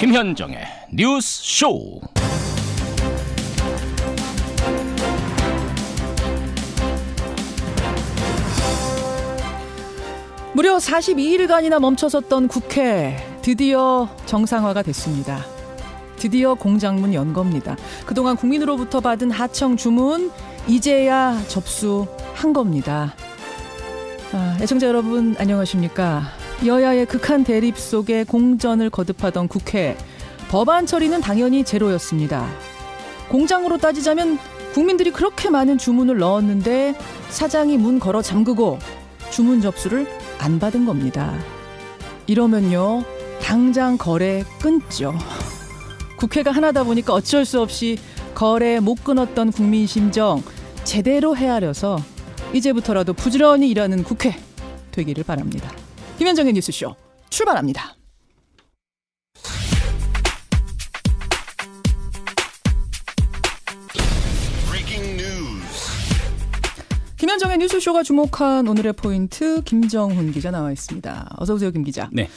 김현정의 뉴스 쇼. 무려 42일간이나 멈춰섰던 국회 드디어 정상화가 됐습니다. 드디어 공장문 연 겁니다. 그동안 국민으로부터 받은 하청 주문 이제야 접수한 겁니다. 애청자 여러분 안녕하십니까? 여야의 극한 대립 속에 공전을 거듭하던 국회. 법안 처리는 당연히 제로였습니다. 공장으로 따지자면 국민들이 그렇게 많은 주문을 넣었는데 사장이 문 걸어 잠그고 주문 접수를 안 받은 겁니다. 이러면요, 당장 거래 끊죠. 국회가 하나다 보니까 어쩔 수 없이 거래 못 끊었던 국민 심정 제대로 헤아려서 이제부터라도 부지런히 일하는 국회 되기를 바랍니다. 김현정의 뉴스쇼 출발합니다. 김현정의 뉴스쇼가 주목한 오늘의 포인트 김정훈 기자 나와 있습니다. 어서 오세요, 김 기자. 네.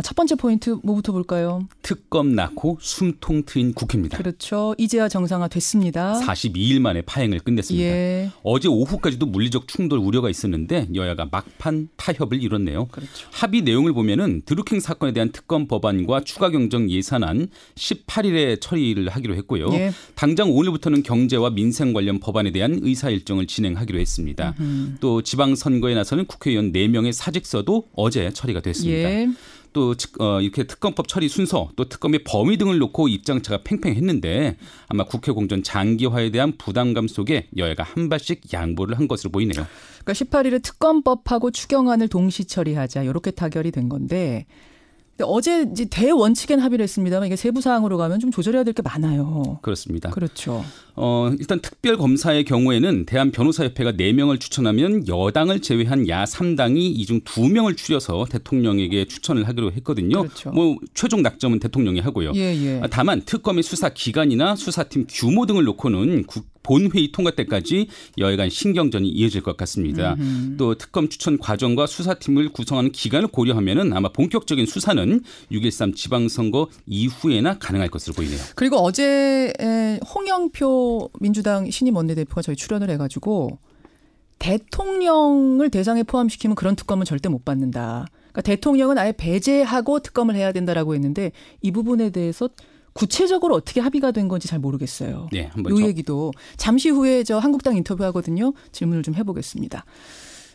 첫 번째 포인트 뭐부터 볼까요? 특검 낳고 숨통 트인 국회입니다. 그렇죠. 이제야 정상화 됐습니다. 42일 만에 파행을 끝냈습니다. 예. 어제 오후까지도 물리적 충돌 우려가 있었는데 여야가 막판 타협을 이뤘네요. 그렇죠. 합의 내용을 보면은 드루킹 사건에 대한 특검 법안과 추가 경정 예산안 18일에 처리를 하기로 했고요. 예. 당장 오늘부터는 경제와 민생 관련 법안에 대한 의사 일정을 진행하기로 했습니다. 또 지방선거에 나서는 국회의원 4명의 사직서도 어제 처리가 됐습니다. 예. 또 이렇게 특검법 처리 순서 또 특검의 범위 등을 놓고 입장차가 팽팽했는데 아마 국회 공전 장기화에 대한 부담감 속에 여야가 한 발씩 양보를 한 것으로 보이네요. 그러니까 18일에 특검법하고 추경안을 동시 처리하자 이렇게 타결이 된 건데 근데 어제 이제 대원칙엔 합의를 했습니다만 이게 세부 사항으로 가면 좀 조절해야 될 게 많아요. 그렇습니다. 그렇죠. 일단 특별검사의 경우에는 대한변호사협회가 4명을 추천하면 여당을 제외한 야 3당이 이 중 2명을 추려서 대통령에게 추천을 하기로 했거든요. 그렇죠. 최종 낙점은 대통령이 하고요. 예. 다만 특검의 수사 기간이나 수사팀 규모 등을 놓고는 본회의 통과 때까지 여야 간 신경전이 이어질 것 같습니다. 또 특검 추천 과정과 수사팀을 구성하는 기간을 고려하면 아마 본격적인 수사는 6.13 지방선거 이후에나 가능할 것으로 보이네요. 그리고 어제 홍영표 민주당 신임 원내대표가 저희 출연을 해가지고 대통령을 대상에 포함시키면 그런 특검은 절대 못 받는다. 그러니까 대통령은 아예 배제하고 특검을 해야 된다라고 했는데 이 부분에 대해서 구체적으로 어떻게 합의가 된 건지 잘 모르겠어요. 네, 한번 이 얘기도 잠시 후에 저 한국당 인터뷰하거든요. 질문을 좀 해보겠습니다.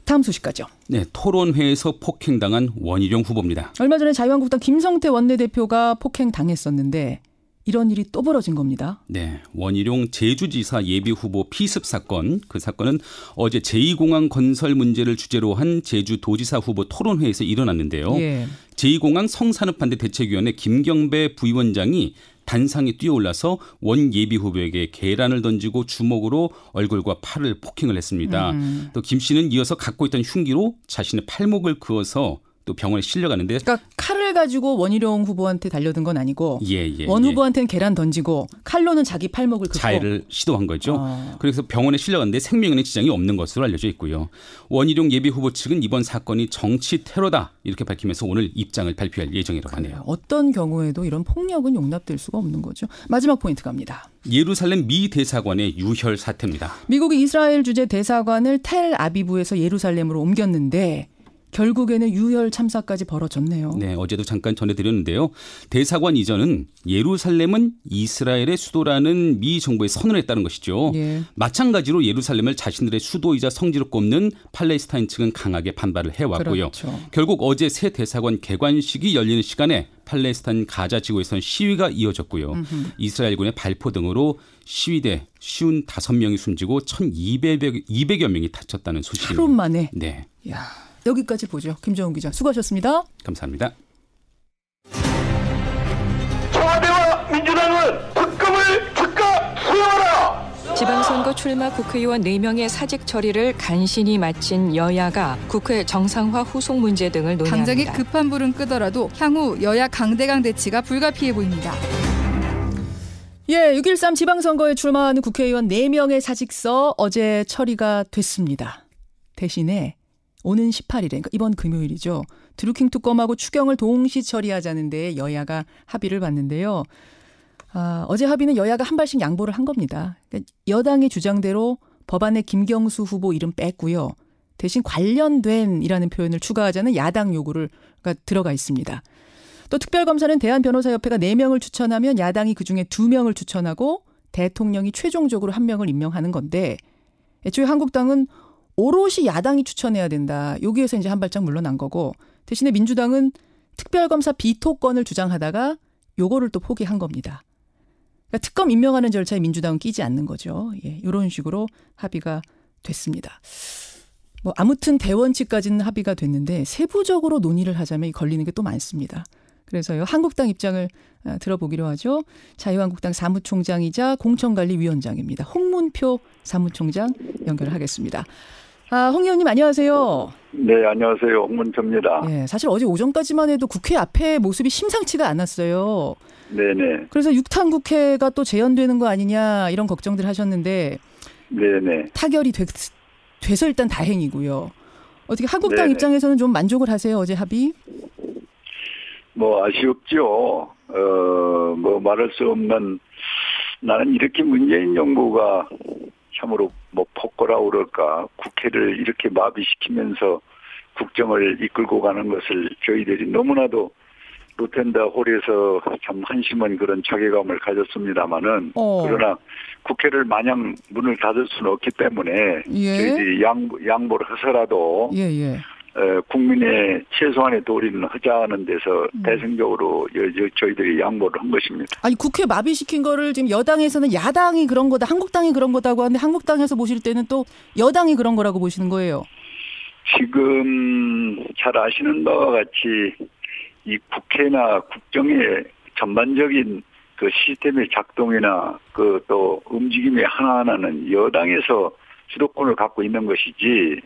다음 소식까지요. 네, 토론회에서 폭행당한 원희룡 후보입니다. 얼마 전에 자유한국당 김성태 원내대표가 폭행당했었는데 이런 일이 또 벌어진 겁니다. 네, 원희룡 제주지사 예비후보 피습 사건. 그 사건은 어제 제2공항 건설 문제를 주제로 한 제주도지사 후보 토론회에서 일어났는데요. 예. 제2공항 성산업반대대책위원회 김경배 부위원장이 단상에 뛰어올라서 원 예비후보에게 계란을 던지고 주먹으로 얼굴과 팔을 폭행을 했습니다. 또 김 씨는 이어서 갖고 있던 흉기로 자신의 팔목을 그어서 또 병원에 실려가는데 그러니까 칼을 가지고 원희룡 후보한테 달려든 건 아니고 원 후보한테는 계란 던지고 칼로는 자기 팔목을 긋고 자해를 시도한 거죠. 그래서 병원에 실려갔는데 생명에는 지장이 없는 것으로 알려져 있고요. 원희룡 예비후보 측은 이번 사건이 정치 테러다 이렇게 밝히면서 오늘 입장을 발표할 예정이라고 하네요. 어떤 경우에도 이런 폭력은 용납될 수가 없는 거죠. 마지막 포인트 갑니다. 예루살렘 미 대사관의 유혈 사태입니다. 미국이 이스라엘 주재 대사관을 텔아비브에서 예루살렘으로 옮겼는데 결국에는 유혈 참사까지 벌어졌네요. 네, 어제도 잠깐 전해드렸는데요. 대사관 이전은 예루살렘은 이스라엘의 수도라는 미 정부의 선언을 했다는 것이죠. 예. 마찬가지로 예루살렘을 자신들의 수도이자 성지로 꼽는 팔레스타인 측은 강하게 반발을 해왔고요. 그렇죠. 결국 어제 새 대사관 개관식이 열리는 시간에 팔레스타인 가자 지구에서는 시위가 이어졌고요. 이스라엘군의 발포 등으로 시위대 55명이 숨지고 1,200여 명이 다쳤다는 소식입니다. 하루 만에. 네. 이야. 여기까지 보죠. 김정훈 기자 수고하셨습니다. 감사합니다. 청와대와 민주당은 특검을 즉각 수용하라. 지방선거 출마 국회의원 4명의 사직 처리를 간신히 마친 여야가 국회 정상화 후속 문제 등을 논의합니다. 당장의 급한 불은 끄더라도 향후 여야 강대강 대치가 불가피해 보입니다. 예, 6.13 지방선거에 출마하는 국회의원 4명의 사직서 어제 처리가 됐습니다. 대신에 오는 18일에 그러니까 이번 금요일이죠. 드루킹 특검하고 추경을 동시 처리하자는 데 여야가 합의를 봤는데요. 어제 합의는 여야가 한 발씩 양보를 한 겁니다. 그러니까 여당의 주장대로 법안에 김경수 후보 이름 뺐고요. 대신 관련된이라는 표현을 추가하자는 야당 요구가 들어가 있습니다. 또 특별검사는 대한변호사협회가 4명을 추천하면 야당이 그중에 2명을 추천하고 대통령이 최종적으로 1명을 임명하는 건데 애초에 한국당은 오롯이 야당이 추천해야 된다. 여기에서 이제 한 발짝 물러난 거고 대신에 민주당은 특별검사 비토권을 주장하다가 요거를 또 포기한 겁니다. 그러니까 특검 임명하는 절차에 민주당은 끼지 않는 거죠. 예, 이런 식으로 합의가 됐습니다. 뭐 아무튼 대원칙까지는 합의가 됐는데 세부적으로 논의를 하자면 걸리는 게 또 많습니다. 그래서요. 한국당 입장을 들어보기로 하죠. 자유한국당 사무총장이자 공천관리위원장입니다. 홍문표 사무총장 연결하겠습니다. 홍 의원님 안녕하세요. 네, 안녕하세요. 홍문표입니다. 네, 사실 어제 오전까지만 해도 국회 앞에 모습이 심상치가 않았어요. 네네. 그래서 6탄 국회가 또 재연되는 거 아니냐 이런 걱정들 하셨는데 네네. 타결이 돼서 일단 다행이고요. 어떻게 한국당 네네. 입장에서는 좀 만족을 하세요? 어제 합의? 뭐 아쉬웠죠. 뭐 말할 수 없는 나는 이렇게 문재인 정부가 참으로 뭐 폭거라고 그럴까 국회를 이렇게 마비시키면서 국정을 이끌고 가는 것을 저희들이 너무나도 루텐다 홀에서 참 한심한 그런 자괴감을 가졌습니다마는 그러나 국회를 마냥 문을 닫을 수는 없기 때문에 예. 저희들이 양보를 해서라도 예. 국민의 최소한의 도리는 하자는 데서 대승적으로 저희들이 양보를 한 것입니다. 아니 국회 마비시킨 거를 지금 여당에서는 야당이 그런 거다, 한국당이 그런 거다고 하는데 한국당에서 보실 때는 또 여당이 그런 거라고 보시는 거예요. 지금 잘 아시는 바와 같이 이 국회나 국정의 전반적인 그 시스템의 작동이나 그 또 움직임의 하나하나는 여당에서 주도권을 갖고 있는 것이지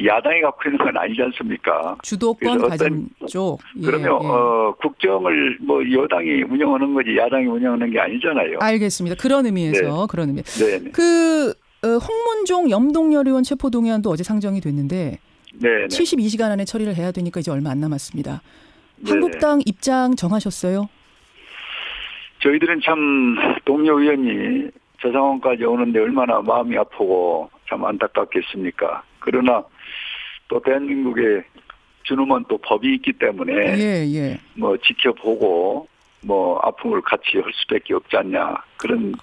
야당이 갖고 있는 건 아니지 않습니까? 주도권 가진 쪽. 그러면 국정을 뭐 여당이 운영하는 거지 야당이 운영하는 게 아니잖아요. 알겠습니다. 그런 의미에서 네. 그런 의미. 네. 홍문종 염동열 의원 체포동의안도 어제 상정이 됐는데 네. 72시간 안에 처리를 해야 되니까 이제 얼마 안 남았습니다. 네네. 한국당 입장 정하셨어요? 저희들은 참 동료 의원이 저 상황까지 오는데 얼마나 마음이 아프고 참 안타깝겠습니까. 그러나 또 대한민국에 준엄한 또 법이 있기 때문에 뭐 지켜보고 뭐 아픔을 같이 할 수밖에 없지 않냐 그런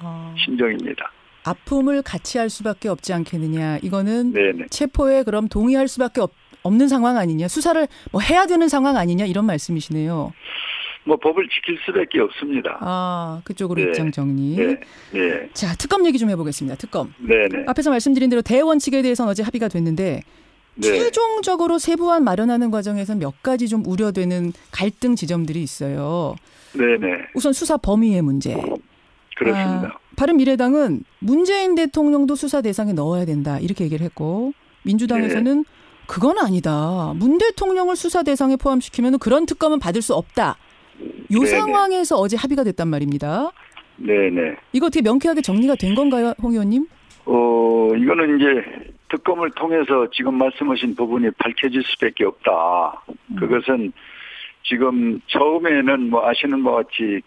심정입니다. 아픔을 같이 할 수밖에 없지 않겠느냐. 이거는 네네. 체포에 그럼 동의할 수밖에 없는 상황 아니냐. 수사를 뭐 해야 되는 상황 아니냐 이런 말씀이시네요. 뭐 법을 지킬 수밖에 없습니다. 그쪽으로 입장 정리. 네. 자, 특검 얘기 좀 해보겠습니다. 특검. 네네. 앞에서 말씀드린 대로 대원칙에 대해서는 어제 합의가 됐는데 최종적으로 세부안 마련하는 과정에서는 몇 가지 좀 우려되는 갈등 지점들이 있어요. 네네. 우선 수사 범위의 문제. 그렇습니다. 바른미래당은 문재인 대통령도 수사 대상에 넣어야 된다 이렇게 얘기를 했고 민주당에서는 그건 아니다. 문 대통령을 수사 대상에 포함시키면 그런 특검은 받을 수 없다. 이 상황에서 어제 합의가 됐단 말입니다. 네네. 이거 어떻게 명쾌하게 정리가 된 건가요, 홍 의원님? 이거는 이제 특검을 통해서 지금 말씀하신 부분이 밝혀질 수밖에 없다. 그것은 지금 처음에는 뭐 아시는 바와 같이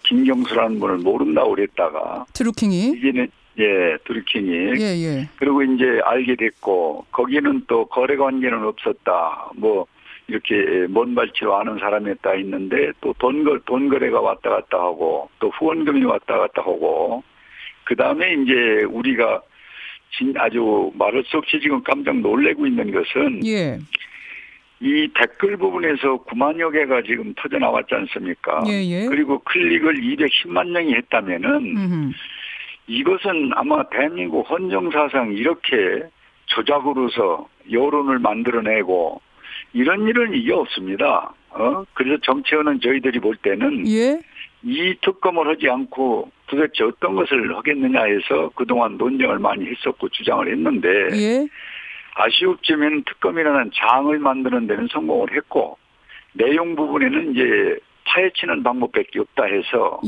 김경수라는 분을 모른다고 그랬다가 드루킹이 이제는 드루킹이 그리고 이제 알게 됐고 거기는 또 거래 관계는 없었다. 뭐 이렇게 먼 발치로 아는 사람이었다 있는데 또 돈 거래가 왔다 갔다 하고 또 후원금이 왔다 갔다 하고 그 다음에 이제 우리가 아주 말할 수 없이 지금 깜짝 놀래고 있는 것은 이 댓글 부분에서 9만여 개가 지금 터져 나왔지 않습니까? 그리고 클릭을 210만 명이 했다면은 이것은 아마 대한민국 헌정사상 이렇게 조작으로서 여론을 만들어내고 이런 일은 이게 없습니다. 그래서 정치원은 저희들이 볼 때는 이 특검을 하지 않고 도대체 어떤 것을 하겠느냐 해서 그동안 논쟁을 많이 했었고 주장을 했는데 아쉬웠지만 특검이라는 장을 만드는 데는 성공을 했고 내용 부분에는 이제 파헤치는 방법밖에 없다 해서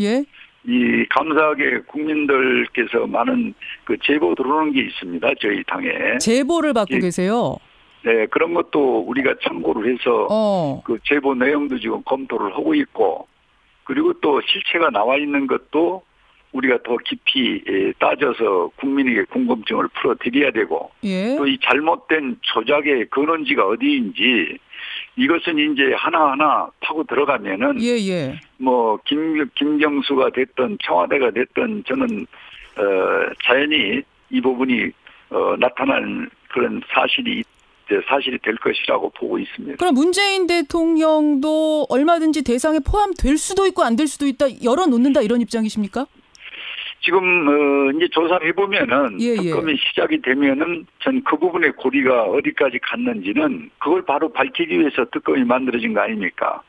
이 감사하게 국민들께서 많은 그 제보 들어오는 게 있습니다. 저희 당에. 제보를 받고 계세요? 네, 그런 것도 우리가 참고를 해서 그 제보 내용도 지금 검토를 하고 있고, 그리고 또 실체가 나와 있는 것도 우리가 더 깊이 따져서 국민에게 궁금증을 풀어드려야 되고, 예. 또 이 잘못된 조작의 근원지가 어디인지 이것은 이제 하나하나 파고 들어가면은 예. 뭐 김경수가 됐든 청와대가 됐든 저는 자연히 이 부분이 나타날 그런 사실이 될 것이라고 보고 있습니다. 그럼 문재인 대통령도 얼마든지 대상에 포함될 수도 있고 안 될 수도 있다, 열어놓는다, 이런 입장이십니까? 지금 이제 조사를 해보면은 특검이 시작이 되면은 전 그 부분의 고리가 어디까지 갔는지는 그걸 바로 밝히기 위해서 특검이 만들어진 거 아닙니까?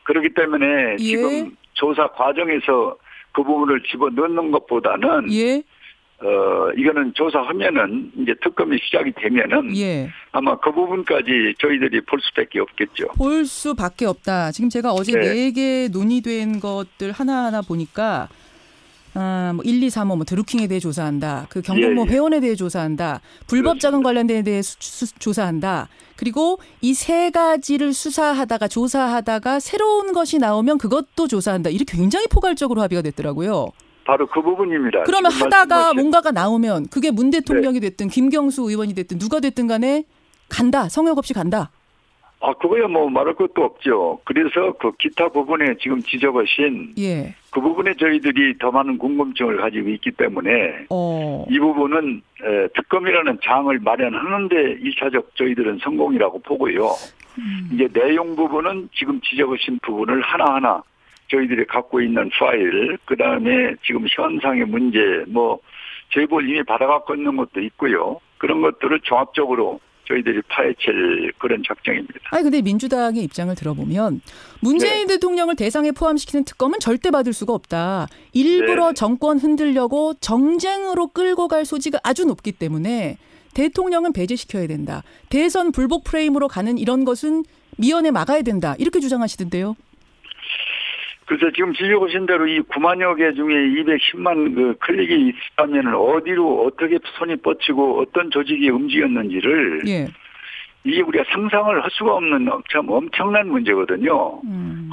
그렇기 때문에 지금 조사 과정에서 그 부분을 집어넣는 것보다는 이거는 조사하면은 이제 특검이 시작이 되면은 아마 그 부분까지 저희들이 볼 수밖에 없겠죠. 볼 수밖에 없다. 지금 제가 어제 4개 논의된 것들 하나하나 보니까 뭐 1, 2, 3호 뭐 드루킹에 대해 조사한다. 그 경공모 회원에 대해 조사한다. 불법 자금 관련된 데 대해 조사한다. 그리고 이 3가지를 조사하다가 새로운 것이 나오면 그것도 조사한다. 이렇게 굉장히 포괄적으로 합의가 됐더라고요. 바로 그 부분입니다. 그러면 하다가 뭔가가 나오면 그게 문 대통령이 됐든 김경수 의원이 됐든 누가 됐든 간에 간다. 성역 없이 간다. 그거야 뭐 말할 것도 없죠. 그래서 그 기타 부분에 지금 지적하신 그 부분에 저희들이 더 많은 궁금증을 가지고 있기 때문에 이 부분은 특검이라는 장을 마련하는데 1차적 저희들은 성공이라고 보고요. 이제 내용 부분은 지금 지적하신 부분을 하나하나 저희들이 갖고 있는 파일, 그다음에 지금 현상의 문제, 뭐 제보를 이미 받아갖고 있는 것도 있고요. 그런 것들을 종합적으로 저희들이 파헤칠 그런 작정입니다. 아니 근데 민주당의 입장을 들어보면 문재인 대통령을 대상에 포함시키는 특검은 절대 받을 수가 없다. 일부러 정권 흔들려고 정쟁으로 끌고 갈 소지가 아주 높기 때문에 대통령은 배제시켜야 된다. 대선 불복 프레임으로 가는 이런 것은 미연에 막아야 된다. 이렇게 주장하시던데요. 그래서 지금 지적하신 대로 이 9만여 개 중에 210만 그 클릭이 있다면 어디로 어떻게 손이 뻗치고 어떤 조직이 움직였는지를 이게 우리가 상상을 할 수가 없는 참 엄청난 문제거든요.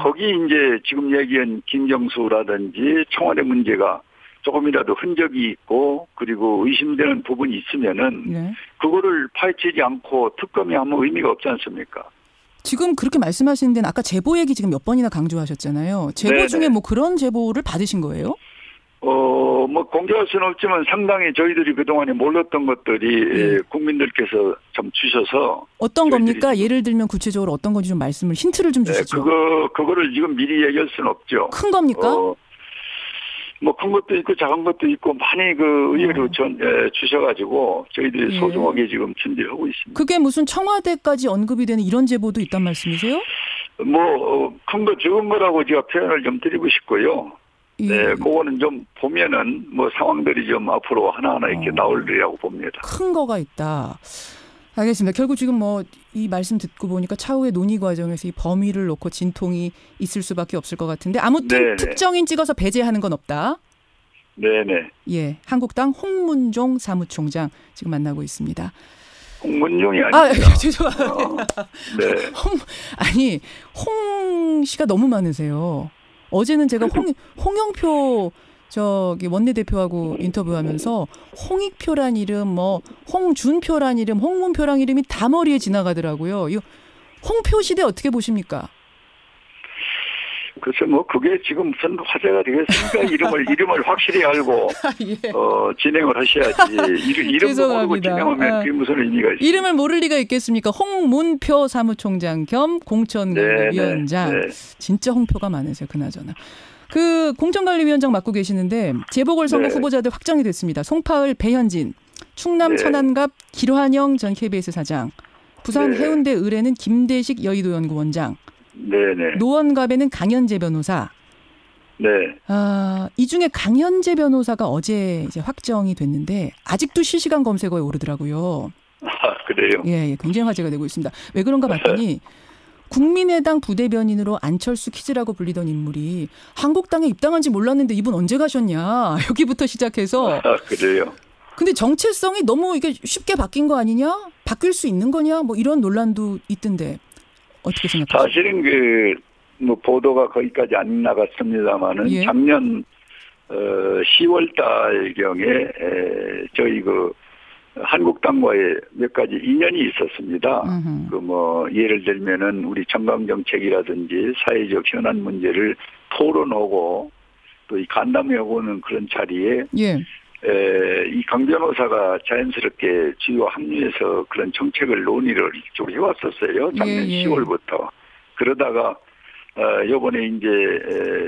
거기 이제 지금 얘기한 김경수라든지 청와대 문제가 조금이라도 흔적이 있고 그리고 의심되는 부분이 있으면은 그거를 파헤치지 않고 특검이 아무 의미가 없지 않습니까? 지금 그렇게 말씀하시는 데는 아까 제보 얘기 지금 몇 번이나 강조하셨잖아요. 제보 중에 뭐 그런 제보를 받으신 거예요? 뭐 공개할 수는 없지만 상당히 저희들이 그동안에 몰랐던 것들이 국민들께서 좀 주셔서 어떤 겁니까? 예를 들면 구체적으로 어떤 건지 좀 말씀을 힌트를 좀 주시죠. 그거를 지금 미리 얘기할 수는 없죠. 큰 겁니까? 뭐 큰 것도 있고 작은 것도 있고 많이 그 의외로 주셔가지고 저희들이 소중하게 지금 준비하고 있습니다. 그게 무슨 청와대까지 언급이 되는 이런 제보도 있단 말씀이세요? 뭐 큰 거 적은 거라고 제가 표현을 좀 드리고 싶고요. 그거는 좀 보면은 뭐 상황들이 좀 앞으로 하나하나 이렇게 나오리라고 봅니다. 큰 거가 있다. 알겠습니다. 결국 지금 뭐 이 말씀 듣고 보니까 차후의 논의 과정에서 이 범위를 놓고 진통이 있을 수밖에 없을 것 같은데 아무튼 특정인 찍어서 배제하는 건 없다. 네네. 예, 한국당 홍문종 사무총장 지금 만나고 있습니다. 홍문종이 아닙니다. 죄송합니다. 홍 씨가 너무 많으세요. 어제는 제가 홍영표 원내대표하고 인터뷰하면서 홍익표란 이름, 뭐 홍준표란 이름, 홍문표란 이름이 다 머리에 지나가더라고요. 이 홍표 시대 어떻게 보십니까? 글쎄 뭐 그게 지금 무슨 화제가 되겠습니까? 이름을 확실히 알고 진행을 하셔야지. 이름도 모르고 진행하면 그게 무슨 의미가 있습니까? 이름을 모를 리가 있겠습니까? 홍문표 사무총장 겸 공천관리위원장. 진짜 홍표가 많으세요. 그나저나. 그 공천관리위원장 맡고 계시는데 재보궐선거 후보자들 확정이 됐습니다. 송파을 배현진, 충남 천안갑 길환영 전 KBS 사장, 부산 해운대 의뢰는 김대식 여의도연구원장, 노원갑에는 강현재 변호사. 이 중에 강현재 변호사가 어제 이제 확정이 됐는데 아직도 실시간 검색어에 오르더라고요. 그래요? 예, 굉장히 화제가 되고 있습니다. 왜 그런가 봤더니 국민의당 부대변인으로 안철수 키즈라고 불리던 인물이 한국당에 입당한지 몰랐는데 이분 언제 가셨냐. 여기부터 시작해서 그래요? 근데 정체성이 너무 이게 쉽게 바뀐 거 아니냐? 바뀔 수 있는 거냐? 뭐 이런 논란도 있던데 어떻게 생각하세요? 사실은 뭐 보도가 거기까지 안 나갔습니다만은 예. 작년 10월 달경에 저희 한국당과의 몇 가지 인연이 있었습니다. 예를 들면은 우리 정강정책이라든지 사회적 현안 문제를 토론하고 또 이 간담회하고는 그런 자리에 예. 이 강 변호사가 자연스럽게 주요 합류해서 그런 정책을 논의를 좀 해왔었어요. 작년 10월부터. 그러다가 요번에 이제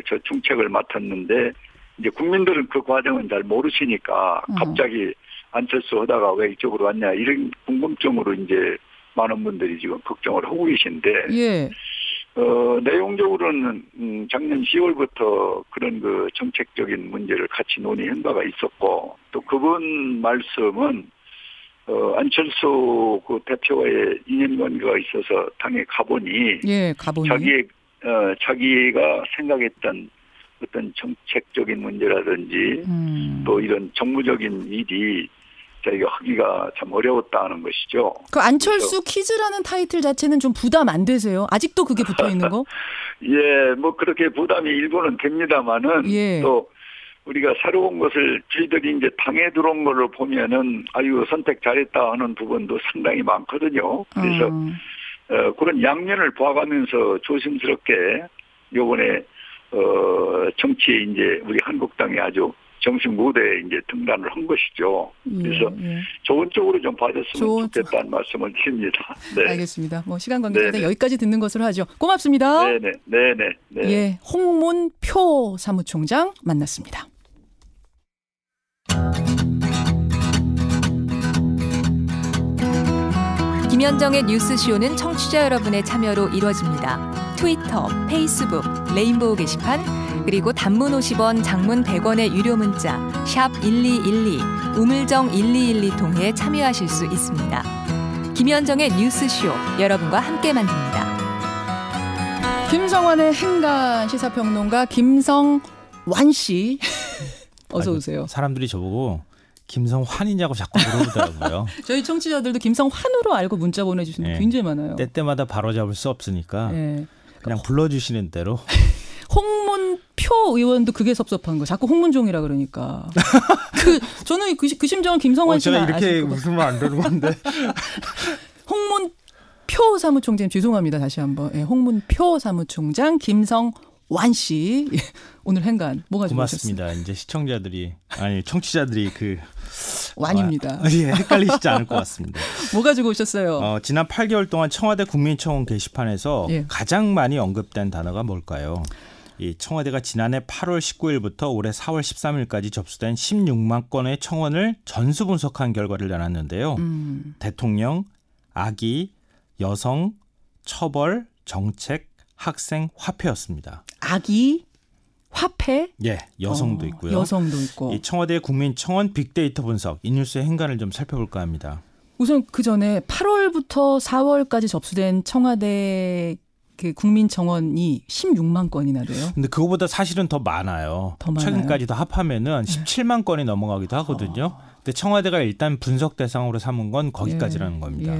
저 중책을 맡았는데 이제 국민들은 그 과정은 잘 모르시니까 갑자기 안철수 하다가 왜 이쪽으로 왔냐 이런 궁금증으로 이제 많은 분들이 지금 걱정을 하고 계신데 예. 내용적으로는 작년 10월부터 그런 정책적인 문제를 같이 논의한 바가 있었고 또 그분 말씀은 안철수 대표와의 인연관계가 있어서 당에 가보니 자기가 생각했던 어떤 정책적인 문제라든지 또 이런 정무적인 일이 자기가 하기가 참 어려웠다는 것이죠. 그 안철수 퀴즈라는 타이틀 자체는 좀 부담 안 되세요? 아직도 그게 붙어 있는 거? 예, 뭐 그렇게 부담이 일부는 됩니다만은 예. 또 우리가 새로운 것을 저희들이 이제 당에 들어온 거를 보면은 선택 잘했다 하는 부분도 상당히 많거든요. 그래서 그런 양면을 봐가면서 조심스럽게 요번에 정치에 이제 우리 한국당이 아주 정식 무대에 이제 등단을 한 것이죠. 그래서 좋은 쪽으로 좀 봐줬으면 좋겠다는 말씀을 드립니다. 네. 알겠습니다. 뭐 시간 관계상 여기까지 듣는 것으로 하죠. 고맙습니다. 네네. 예, 홍문표 사무총장 만났습니다. 김현정의 뉴스쇼는 청취자 여러분의 참여로 이루어집니다. 트위터, 페이스북, 레인보우 게시판, 그리고 단문 50원, 장문 100원의 유료 문자 샵 1212, 우물정 1212 통해 참여하실 수 있습니다. 김현정의 뉴스쇼, 여러분과 함께 만듭니다. 김성환의 행간 시사평론가 김성완 씨 어서 오세요. 사람들이 저보고 김성환이냐고 자꾸 물어보더라고요. 저희 청취자들도 김성환으로 알고 문자 보내주시는 분 굉장히 많아요. 때때마다 바로잡을 수 없으니까 그냥 불러주시는 대로. 홍문표 의원도 그게 섭섭한 거. 자꾸 홍문종이라 그러니까. 저는 그 심정은 김성환 씨가 제가 이렇게 웃으면 안 되는 건데. 홍문표 사무총장 죄송합니다. 다시 한번. 홍문표 사무총장 김성완 씨. 오늘 행간 뭐가 고맙습니다. 이제 청취자들이 완입니다. 헷갈리시지 않을 것 같습니다. 뭐 가지고 오셨어요? 지난 8개월 동안 청와대 국민청원 게시판에서 가장 많이 언급된 단어가 뭘까요? 이 청와대가 지난해 8월 19일부터 올해 4월 13일까지 접수된 16만 건의 청원을 전수 분석한 결과를 내놨는데요. 대통령, 아기, 여성, 처벌, 정책, 학생, 화폐였습니다. 아기, 화폐? 예, 여성도 있고요. 여성도 있고. 이 청와대 국민청원 빅데이터 분석, 이 뉴스의 행간을 좀 살펴볼까 합니다. 우선 그 전에 8월부터 4월까지 접수된 청와대 그 국민청원이 16만 건이나 돼요. 근데 그거보다 사실은 더 많아요. 최근까지 더 합하면은 17만 건이 넘어가기도 하거든요. 근데 청와대가 일단 분석 대상으로 삼은 건 거기까지라는 겁니다.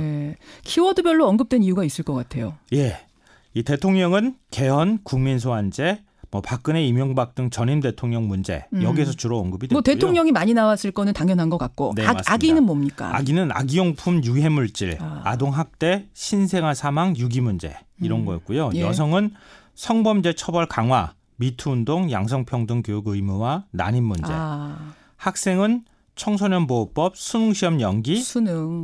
키워드별로 언급된 이유가 있을 것 같아요. 이 대통령은 개헌, 국민소환제, 박근혜, 이명박 등 전임 대통령 문제 여기에서 주로 언급이 됐고요. 대통령이 많이 나왔을 거는 당연한 것 같고 아기는 뭡니까? 아기는 아기용품 유해물질, 아동학대, 신생아 사망, 유기 문제 이런 거였고요. 여성은 성범죄 처벌 강화, 미투운동, 양성평등 교육 의무화, 난임 문제. 학생은 청소년보호법, 수능시험 연기,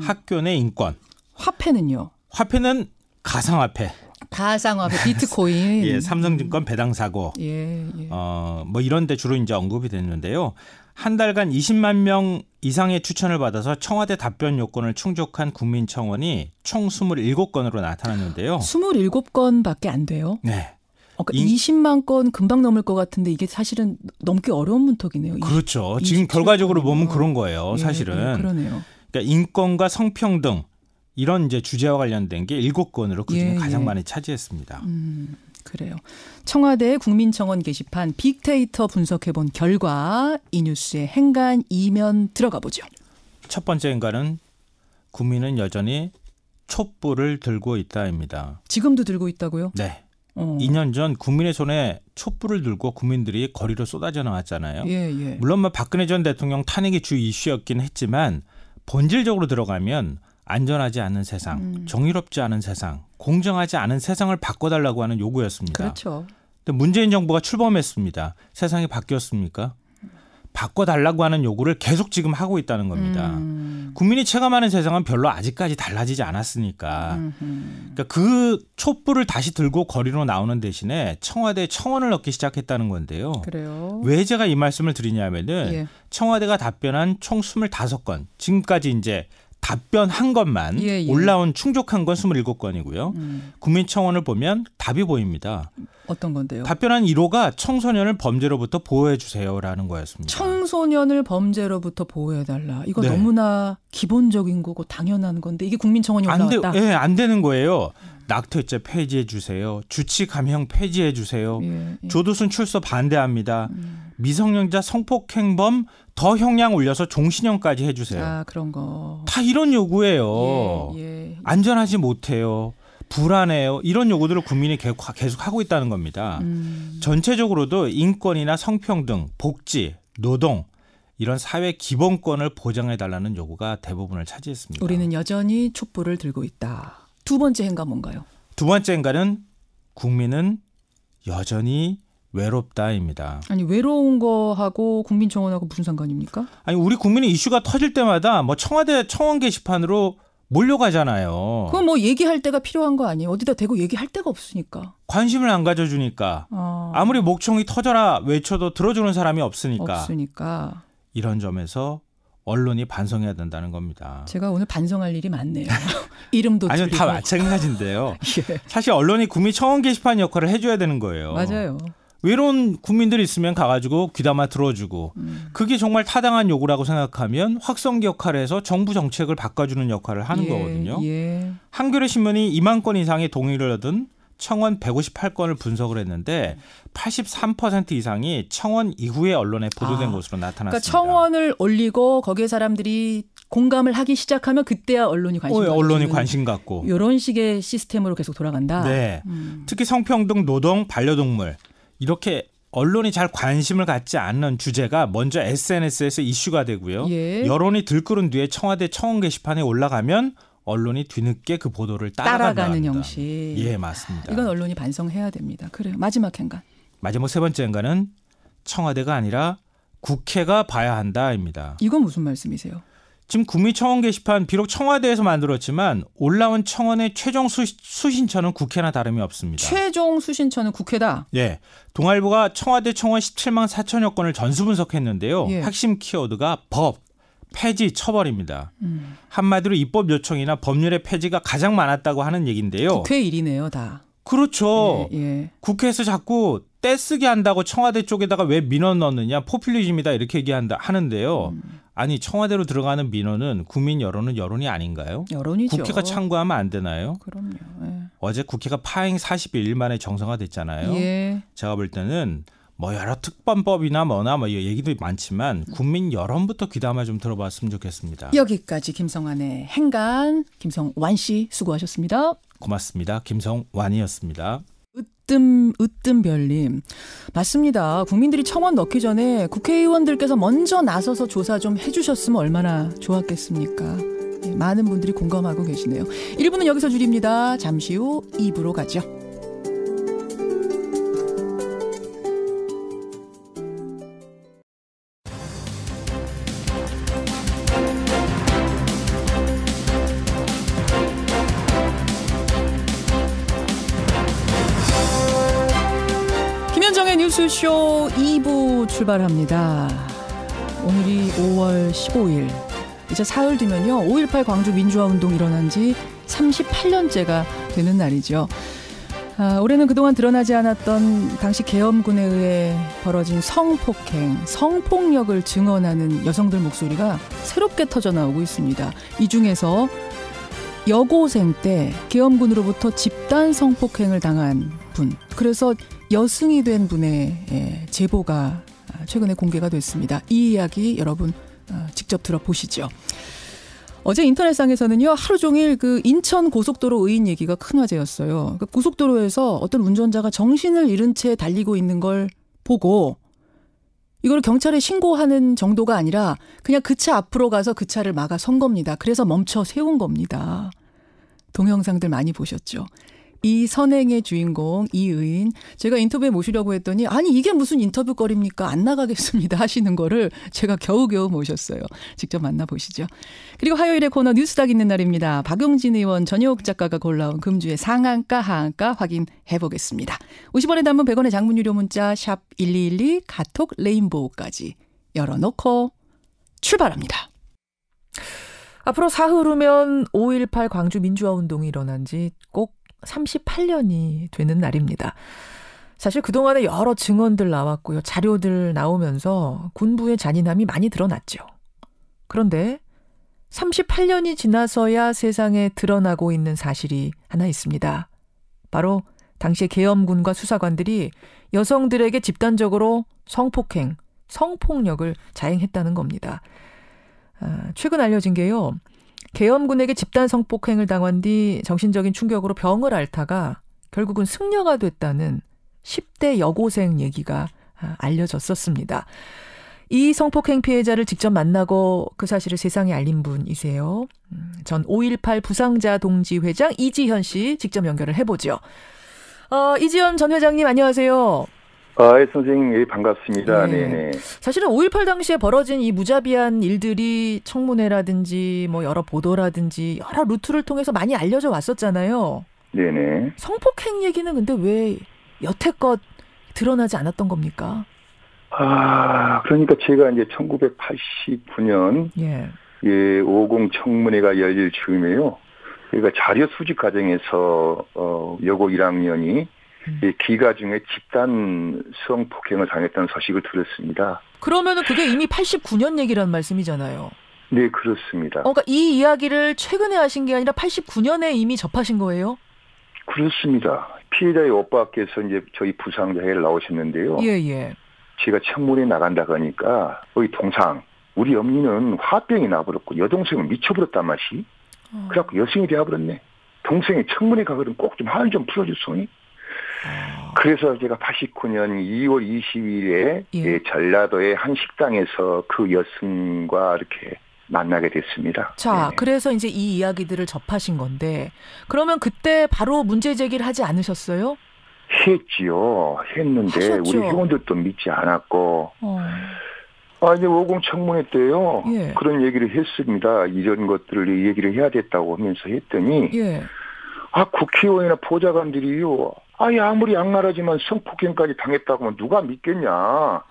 학교 내 인권. 화폐는요? 화폐는 가상화폐. 가상화폐, 비트코인. 삼성증권 배당 사고. 이런 데 주로 이제 언급이 됐는데요. 한 달간 20만 명 이상의 추천을 받아서 청와대 답변 요건을 충족한 국민청원이 총 27건으로 나타났는데요. 27건밖에 안 돼요? 네. 20만 건 금방 넘을 것 같은데 이게 사실은 넘기 어려운 문턱이네요. 그렇죠. 지금 결과적으로 보면 그런 거예요. 사실은. 그러네요. 그러니까 인권과 성평등 이런 이제 주제와 관련된 게 7건으로 그중에 가장 많이 차지했습니다. 그래요. 청와대 국민청원 게시판 빅데이터 분석해본 결과 이 뉴스의 행간 2면 들어가 보죠. 첫 번째인가는 국민은 여전히 촛불을 들고 있다입니다. 지금도 들고 있다고요? 네. 2년 전 국민의 손에 촛불을 들고 국민들이 거리로 쏟아져 나왔잖아요. 예. 물론 박근혜 전 대통령 탄핵이 주 이슈였긴 했지만 본질적으로 들어가면 안전하지 않은 세상, 정의롭지 않은 세상, 공정하지 않은 세상을 바꿔달라고 하는 요구였습니다. 그렇죠. 근데 문재인 정부가 출범했습니다. 세상이 바뀌었습니까? 바꿔달라고 하는 요구를 계속 지금 하고 있다는 겁니다. 국민이 체감하는 세상은 별로 아직까지 달라지지 않았으니까. 그러니까 그 촛불을 다시 들고 거리로 나오는 대신에 청와대에 청원을 넣기 시작했다는 건데요. 그래요? 왜 제가 이 말씀을 드리냐면은 청와대가 답변한 총 25건, 지금까지 이제 답변한 것만 올라온 충족한 건 27건이고요. 국민청원을 보면 답이 보입니다. 어떤 건데요? 답변한 1호가 청소년을 범죄로부터 보호해 주세요라는 거였습니다. 청소년을 범죄로부터 보호해달라. 이거 너무나 기본적인 거고 당연한 건데 이게 국민청원이 올라왔다? 안 되는 거예요. 낙태죄 폐지해 주세요. 주치 감형 폐지해 주세요. 조두순 출소 반대합니다. 미성년자 성폭행범 더 형량 올려서 종신형까지 해주세요. 아, 그런 거. 다 이런 요구예요. 안전하지 못해요. 불안해요. 이런 요구들을 국민이 계속 하고 있다는 겁니다. 전체적으로도 인권이나 성평등, 복지, 노동 이런 사회 기본권을 보장해달라는 요구가 대부분을 차지했습니다. 우리는 여전히 촛불을 들고 있다. 두 번째 행가 뭔가요? 두 번째 행가는 국민은 여전히 외롭다입니다. 아니 외로운 거하고 국민청원하고 무슨 상관입니까? 아니 우리 국민의 이슈가 터질 때마다 뭐 청와대 청원 게시판으로 몰려가잖아요. 그건 뭐 얘기할 때가 필요한 거 아니에요? 어디다 대고 얘기할 데가 없으니까. 관심을 안 가져주니까. 아무리 목청이 터져라 외쳐도 들어주는 사람이 없으니까. 이런 점에서 언론이 반성해야 된다는 겁니다. 제가 오늘 반성할 일이 많네요. 이름도 아니요, 줄이고. 다 마찬가지인데요. 사실 언론이 국민 청원 게시판 역할을 해줘야 되는 거예요. 맞아요. 외로운 국민들이 있으면 가가지고 귀담아 들어주고 그게 정말 타당한 요구라고 생각하면 확성기 역할을 해서 정부 정책을 바꿔주는 역할을 하는 거거든요. 한겨레 신문이 2만 건 이상의 동의를 얻은 청원 158건을 분석을 했는데 83% 이상이 청원 이후에 언론에 보도된 것으로 나타났습니다. 그러니까 청원을 올리고 거기에 사람들이 공감을 하기 시작하면 그때야 언론이 관심 갖고 이런 식의 시스템으로 계속 돌아간다. 네. 특히 성평등, 노동, 반려동물 이렇게 언론이 잘 관심을 갖지 않는 주제가 먼저 SNS에서 이슈가 되고요. 여론이 들끓은 뒤에 청와대 청원 게시판에 올라가면 언론이 뒤늦게 그 보도를 따라가는 형식. 예, 맞습니다. 이건 언론이 반성해야 됩니다. 그래요. 마지막 행간. 마지막 세 번째 행간은 청와대가 아니라 국회가 봐야 한다입니다. 이건 무슨 말씀이세요? 지금 국민청원 게시판 비록 청와대에서 만들었지만 올라온 청원의 최종 수신처는 국회나 다름이 없습니다. 최종 수신처는 국회다? 네. 동아일보가 청와대 청원 17만 4천여 건을 전수 분석했는데요. 핵심 키워드가 법, 폐지, 처벌입니다. 한마디로 입법 요청이나 법률의 폐지가 가장 많았다고 하는 얘기인데요. 국회 일이네요, 다. 그렇죠. 국회에서 자꾸 떼쓰게 한다고 청와대 쪽에다가 왜 민원 넣느냐, 포퓰리즘이다 이렇게 하는데요. 아니 청와대로 들어가는 민원은 국민 여론은 여론이 아닌가요? 여론이죠. 국회가 참고하면 안 되나요? 그럼요. 어제 국회가 파행 41일 만에 정상화 됐잖아요. 제가 볼 때는 뭐 여러 특검법이나 뭐나 뭐 얘기도 많지만 국민 여론부터 귀담아 좀 들어봤으면 좋겠습니다. 여기까지 김성환의 행간, 김성완 씨 수고하셨습니다. 고맙습니다. 김성완이었습니다. 으뜸별님. 맞습니다. 국민들이 청원 넣기 전에 국회의원들께서 먼저 나서서 조사 좀 해주셨으면 얼마나 좋았겠습니까? 많은 분들이 공감하고 계시네요. 1부는 여기서 줄입니다. 잠시 후 2부로 가죠. 김현정의 뉴스쇼 2부 출발합니다. 오늘이 5월 15일. 이제 사흘 뒤면요. 5.18 광주 민주화운동 일어난 지 38년째가 되는 날이죠. 올해는 그동안 드러나지 않았던 당시 계엄군에 의해 벌어진 성폭행, 성폭력을 증언하는 여성들 목소리가 새롭게 터져나오고 있습니다. 이 중에서 여고생 때 계엄군으로부터 집단 성폭행을 당한 분, 그래서 여승이 된 분의 제보가 최근에 공개가 됐습니다. 이 이야기 여러분 직접 들어보시죠. 어제 인터넷상에서는요, 하루 종일 그 인천 고속도로 의인 얘기가 큰 화제였어요. 그 고속도로에서 어떤 운전자가 정신을 잃은 채 달리고 있는 걸 보고 이걸 경찰에 신고하는 정도가 아니라 그냥 그 차 앞으로 가서 그 차를 막아 선 겁니다. 그래서 멈춰 세운 겁니다. 동영상들 많이 보셨죠? 이 선행의 주인공 이의인, 제가 인터뷰에 모시려고 했더니 아니 이게 무슨 인터뷰거리입니까? 안 나가겠습니다 하시는 거를 제가 겨우겨우 모셨어요. 직접 만나보시죠. 그리고 화요일에 코너 뉴스닥 있는 날입니다. 박용진 의원, 전효옥 작가가 골라온 금주의 상한가 하한가 확인해 보겠습니다. 50원의 단문 100원의 장문 유료 문자 샵 1212 카톡 레인보우까지 열어놓고 출발합니다. 앞으로 사흘 후면 5.18 광주 민주화운동이 일어난 지 꼭 38년이 되는 날입니다. 사실 그동안에 여러 증언들 나왔고요. 자료들 나오면서 군부의 잔인함이 많이 드러났죠. 그런데 38년이 지나서야 세상에 드러나고 있는 사실이 하나 있습니다. 바로 당시의 계엄군과 수사관들이 여성들에게 집단적으로 성폭행, 성폭력을 자행했다는 겁니다. 최근 알려진 게요. 계엄군에게 집단 성폭행을 당한 뒤 정신적인 충격으로 병을 앓다가 결국은 승려가 됐다는 10대 여고생 얘기가 알려졌었습니다. 이 성폭행 피해자를 직접 만나고 그 사실을 세상에 알린 분이세요. 전 5.18 부상자 동지 회장 이지현 씨 직접 연결을 해보죠. 이지현 전 회장님 안녕하세요. 선생님, 반갑습니다. 네. 네네. 사실은 5.18 당시에 벌어진 이 무자비한 일들이 청문회라든지 뭐 여러 보도라든지 여러 루트를 통해서 많이 알려져 왔었잖아요. 네네. 성폭행 얘기는 근데 왜 여태껏 드러나지 않았던 겁니까? 그러니까 제가 이제 1989년 50 청문회가 열릴 즈음에요. 그러니까 자료 수집 과정에서 여고 1학년이 기가 중에 집단 성폭행을 당했다는 소식을 들었습니다. 그러면은 그게 이미 89년 얘기라는 말씀이잖아요. 네, 그렇습니다. 그러니까 이 이야기를 최근에 하신 게 아니라 89년에 이미 접하신 거예요? 그렇습니다. 피해자의 오빠께서 이제 저희 부상자회를 나오셨는데요. 예. 제가 청문회에 나간다고 하니까 우리 동상, 우리 엄니는 화병이 나버렸고 여동생은 미쳐버렸단 맛이. 그래갖고 여성이 되어버렸네. 동생이 청문회 가거든 꼭 좀 할 좀 풀어줬소니. 그래서 제가 89년 2월 22일에 전라도의 한 식당에서 그 여성과 이렇게 만나게 됐습니다. 자, 네네. 그래서 이제 이 이야기들을 접하신 건데 그러면 그때 바로 문제 제기를 하지 않으셨어요? 했지요. 했는데 하셨죠. 우리 회원들도 믿지 않았고 이제 50 청문회 때요. 그런 얘기를 했습니다. 이런 것들을 얘기를 해야 됐다고 하면서 했더니 국회의원이나 보좌관들이요. 아무리 악랄하지만 성폭행까지 당했다고 하면 누가 믿겠냐.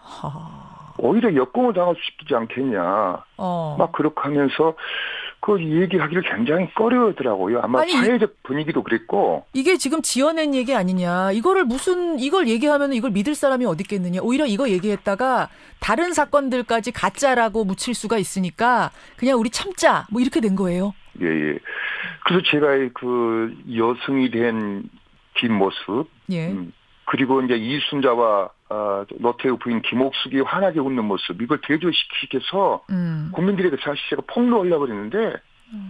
오히려 역공을 당할 수 있지 않겠냐. 막 그렇게 하면서 그 얘기하기를 굉장히 꺼려하더라고요. 아마 사회적 분위기도 그랬고. 이게 지금 지어낸 얘기 아니냐. 이걸 얘기하면 이걸 믿을 사람이 어디 있겠느냐. 오히려 이거 얘기했다가 다른 사건들까지 가짜라고 묻힐 수가 있으니까 그냥 우리 참자. 뭐 이렇게 된 거예요. 예. 그래서 제가 그 여성이 된 뒷모습. 그리고 이제 이순자와 노태우 부인 김옥숙이 환하게 웃는 모습, 이걸 대조시켜서 국민들에게 사실 제가 폭로하려고 했는데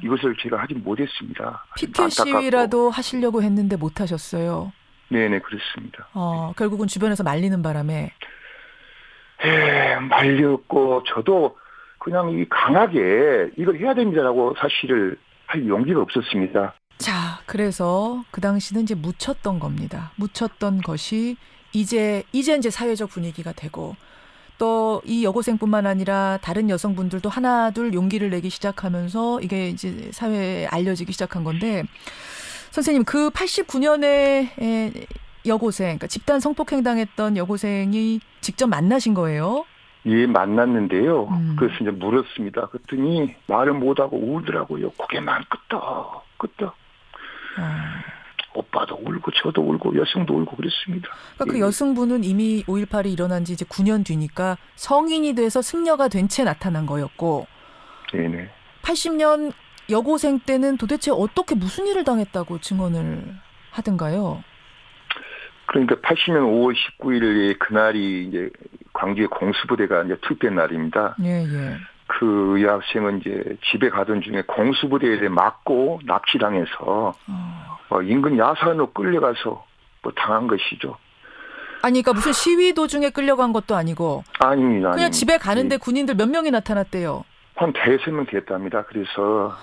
이것을 제가 하지 못했습니다. 피켓 시위라도 하시려고 했는데 못하셨어요. 네네, 그렇습니다. 결국은 주변에서 말리는 바람에. 말렸고 저도 그냥 강하게 이걸 해야 됩니다라고 사실을 할 용기가 없었습니다. 자, 그래서 그 당시는 이제 묻혔던 겁니다. 묻혔던 것이 이제 사회적 분위기가 되고 또 이 여고생뿐만 아니라 다른 여성분들도 하나둘 용기를 내기 시작하면서 이게 이제 사회에 알려지기 시작한 건데 선생님 그 89년에 여고생, 그러니까 집단 성폭행 당했던 여고생이 직접 만나신 거예요? 예, 만났는데요. 그래서 이제 물었습니다. 그랬더니 말을 못하고 울더라고요. 고개만 끄덕. 오빠도 울고 저도 울고 여성도 울고 그랬습니다. 그러니까 그 여성분은 이미 5.18이 일어난 지 이제 9년 뒤니까 성인이 돼서 승려가 된 채 나타난 거였고. 네네. 80년 여고생 때는 도대체 어떻게 무슨 일을 당했다고 증언을 하던가요? 그러니까 80년 5월 19일 그날이 이제 광주의 공수부대가 이제 투입된 날입니다. 예. 그 그 여학생은 이제 집에 가던 중에 공수부대에 맞고 납치당해서 인근 야산으로 끌려가서 뭐 당한 것이죠. 아니, 그러니까 무슨 시위 도중에 끌려간 것도 아니고. 아닙니다. 그냥 집에 가는데 군인들 몇 명이 나타났대요. 한 대여섯 명 됐답니다. 그래서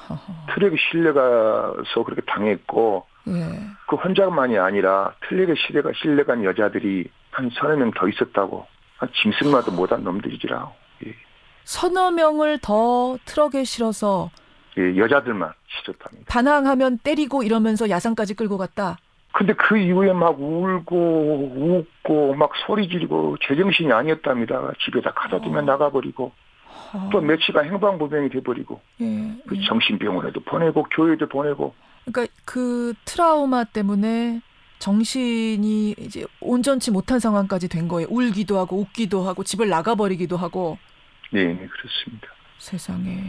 트럭에 실려가서 그렇게 당했고, 그 혼자만이 아니라 트럭에 실려간 여자들이 한 서너 명 더 있었다고. 한 짐승마도 못한 놈들이지라고. 예. 서너 명을 더 트럭에 실어서. 예, 여자들만 실었답니다. 반항하면 때리고 이러면서 야산까지 끌고 갔다. 근데 그 이후에 막 울고 웃고 막 소리 지르고 제정신이 아니었답니다. 집에다 가둬두면 나가버리고 또 며칠간 행방불명이 돼버리고 그 정신병원에도 보내고 교회도 보내고. 그러니까 그 트라우마 때문에 정신이 이제 온전치 못한 상황까지 된 거예요. 울기도 하고 웃기도 하고 집을 나가버리기도 하고. 네, 그렇습니다. 세상에.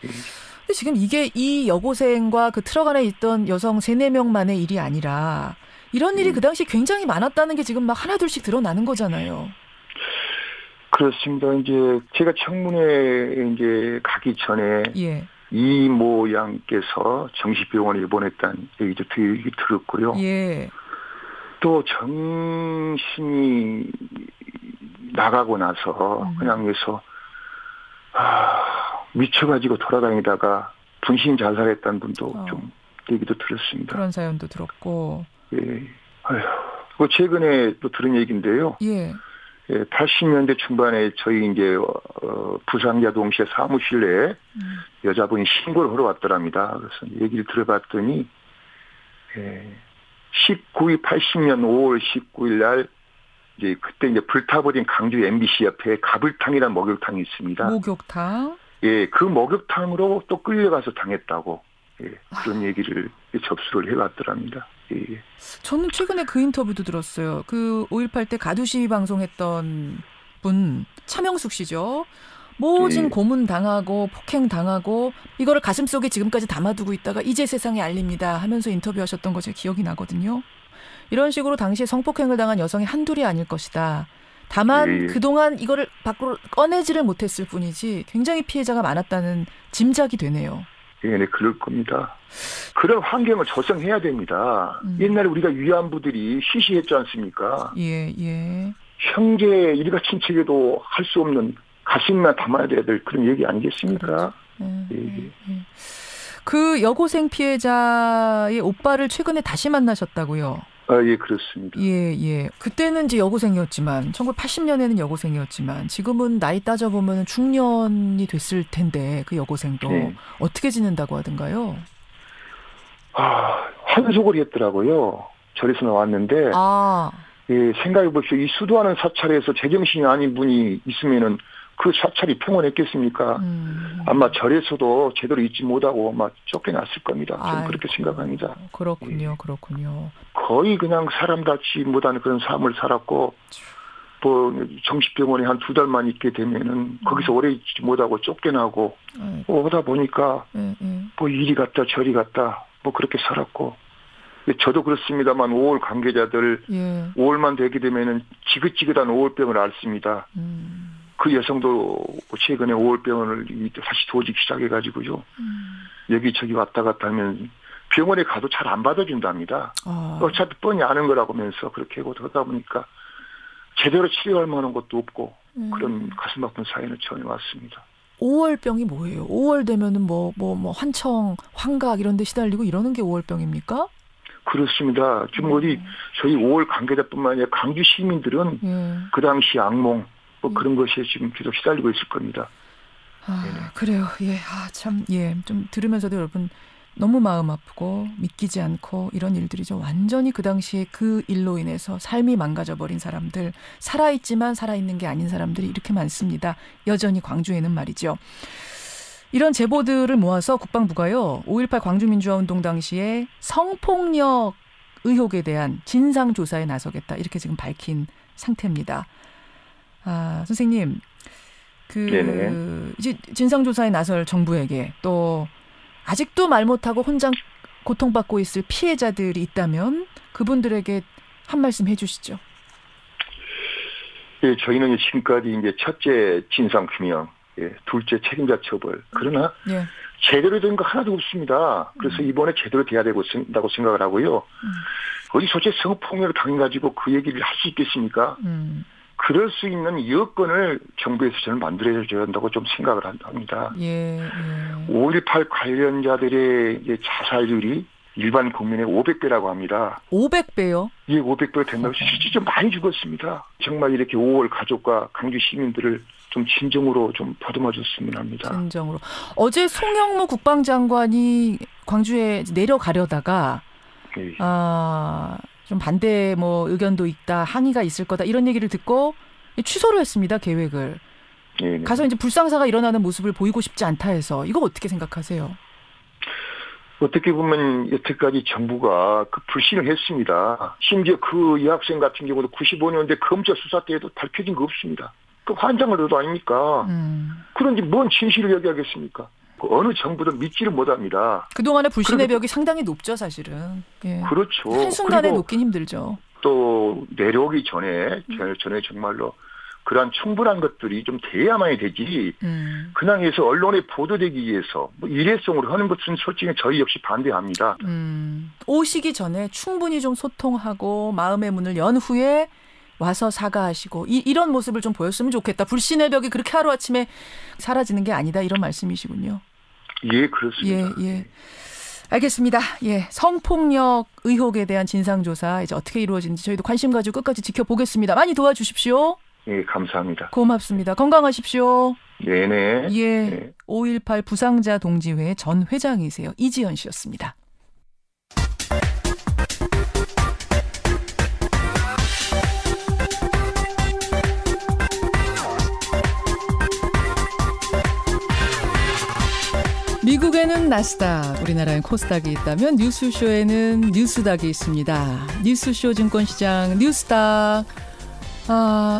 근데 지금 이게 이 여고생과 그 트럭 안에 있던 여성 3-4명만의 일이 아니라 이런 일이 그 당시 굉장히 많았다는 게 지금 막 하나둘씩 드러나는 거잖아요. 그렇습니다. 이제 제가 청문회에 이제 가기 전에 이모 양께서 정신병원에 입원했다는 얘기도 들었고요. 또 정신이 나가고 나서 그냥 해서 미쳐가지고 돌아다니다가 분신 자살했다는 분도 좀 얘기도 들었습니다. 그런 사연도 들었고. 예. 아휴. 최근에 또 들은 얘기인데요. 예, 80년대 중반에 저희 이제 부산야동시의 사무실 내에 여자분이 신고를 하러 왔더랍니다. 그래서 얘기를 들어봤더니 80년 5월 19일 날 이제 그때 이제 불타버린 강주 MBC 옆에 가불탕이라는 목욕탕이 있습니다. 목욕탕? 예, 그 목욕탕으로 또 끌려가서 당했다고 그런 얘기를 접수를 해왔더랍니다. 예. 저는 최근에 그 인터뷰도 들었어요. 그 5.18 때 가두시위 방송했던 분 차명숙 씨죠. 모진 고문 당하고 폭행 당하고 이거를 가슴속에 지금까지 담아두고 있다가 이제 세상에 알립니다 하면서 인터뷰하셨던 거 제 기억이 나거든요. 이런 식으로 당시에 성폭행을 당한 여성이 한둘이 아닐 것이다. 다만 그동안 이거를 밖으로 꺼내지를 못했을 뿐이지 굉장히 피해자가 많았다는 짐작이 되네요. 네, 그럴 겁니다. 그런 환경을 조성해야 됩니다. 옛날에 우리가 위안부들이 시시했지 않습니까? 형제 일가 친척에도 할 수 없는 가슴만 담아야 될 그런 얘기 아니겠습니까? 그 여고생 피해자의 오빠를 최근에 다시 만나셨다고요? 예, 그렇습니다. 예. 그때는 이제 여고생이었지만, 1980년에는 여고생이었지만, 지금은 나이 따져보면 중년이 됐을 텐데, 그 여고생도. 어떻게 지낸다고 하던가요? 한속을 했더라고요. 절에서 나왔는데, 예, 생각해보십시오. 이 수도하는 사찰에서 제정신이 아닌 분이 있으면은 그 사찰이 평온했겠습니까? 아마 절에서도 제대로 잊지 못하고 막 쫓겨났을 겁니다. 저는 그렇게 생각합니다. 그렇군요. 거의 그냥 사람답지 못한 그런 삶을 살았고, 뭐 정신병원에 한 2달만 있게 되면은 거기서 오래 있지 못하고 쫓겨나고, 오다 보니까 뭐 이리 갔다 저리 갔다 뭐 그렇게 살았고, 저도 그렇습니다만 5월 관계자들 5월만 되게 되면은 지긋지긋한 5월병을 앓습니다. 그 여성도 최근에 5월병원을 다시 도지기 시작해가지고요. 여기저기 왔다 갔다 하면 병원에 가도 잘 안 받아준답니다. 어차피 뻔히 아는 거라고 하면서 그렇게 하고 하다 보니까 제대로 치료할 만한 것도 없고 그런 가슴 아픈 사연을 전해왔습니다. 5월병이 뭐예요? 5월 되면은 뭐 환청, 환각 이런 데 시달리고 이러는 게 5월병입니까? 그렇습니다. 지금 어디 저희 5월 관계자뿐만 아니라 강주 시민들은 그 당시 악몽 뭐 그런 것에 지금 계속 시달리고 있을 겁니다. 그래요. 좀 들으면서도 여러분 너무 마음 아프고 믿기지 않고 이런 일들이죠. 완전히 그 당시에 그 일로 인해서 삶이 망가져버린 사람들, 살아있지만 살아있는 게 아닌 사람들이 이렇게 많습니다. 여전히 광주에는 말이죠. 이런 제보들을 모아서 국방부가요. 5.18 광주민주화운동 당시에 성폭력 의혹에 대한 진상조사에 나서겠다. 이렇게 지금 밝힌 상태입니다. 선생님, 이제 진상조사에 나설 정부에게 또 아직도 말 못하고 혼자 고통받고 있을 피해자들이 있다면 그분들에게 한 말씀 해주시죠. 네, 저희는 지금까지 이제 첫째 진상규명, 둘째 책임자 처벌. 그러나 제대로 된 거 하나도 없습니다. 그래서 이번에 제대로 돼야 된다고 생각을 하고요. 어디 솔직히 성폭력을 당해가지고 그 얘기를 할 수 있겠습니까? 그럴 수 있는 여건을 정부에서 저는 만들어줘야 한다고 좀 생각을 합니다. 5.18 관련자들의 자살률이 일반 국민의 500배라고 합니다. 500배요? 예, 500배가 된다고 실제 좀 많이 죽었습니다. 정말 이렇게 5월 가족과 강주 시민들을 좀 진정으로 좀 보듬어줬으면 합니다. 진정으로. 어제 송영무 국방장관이 광주에 내려가려다가 좀 반대 의견도 있다, 항의가 있을 거다 이런 얘기를 듣고 취소를 했습니다. 계획을. 가서 이제 불상사가 일어나는 모습을 보이고 싶지 않다 해서 이거 어떻게 생각하세요? 어떻게 보면 여태까지 정부가 그 불신을 했습니다. 심지어 그 여학생 같은 경우도 95년대 검찰 수사 때에도 밝혀진 거 없습니다. 그 환장을 얻어 아닙니까? 그런지 뭔 진실을 얘기하겠습니까? 어느 정부도 믿지를 못합니다. 그동안의 불신의 벽이 상당히 높죠, 사실은. 그렇죠. 한순간에 높긴 힘들죠. 또 내려오기 전에 정말로 그러한 충분한 것들이 좀 돼야만이 되지. 그냥 해서 언론에 보도되기 위해서 일회성으로 하는 것은 솔직히 저희 역시 반대합니다. 오시기 전에 충분히 좀 소통하고 마음의 문을 연 후에 와서 사과하시고 이런 모습을 좀 보였으면 좋겠다. 불신의 벽이 그렇게 하루아침에 사라지는 게 아니다. 이런 말씀이시군요. 예, 그렇습니다. 예. 알겠습니다. 성폭력 의혹에 대한 진상조사 이제 어떻게 이루어지는지 저희도 관심 가지고 끝까지 지켜보겠습니다. 많이 도와주십시오. 예, 감사합니다. 고맙습니다. 건강하십시오. 네네. 5.18 부상자 동지회 전 회장이세요. 이지연 씨였습니다. 미국에는 나스닥, 우리나라엔 코스닥이 있다면 뉴스쇼에는 뉴스닥이 있습니다. 뉴스쇼 증권시장 뉴스닥.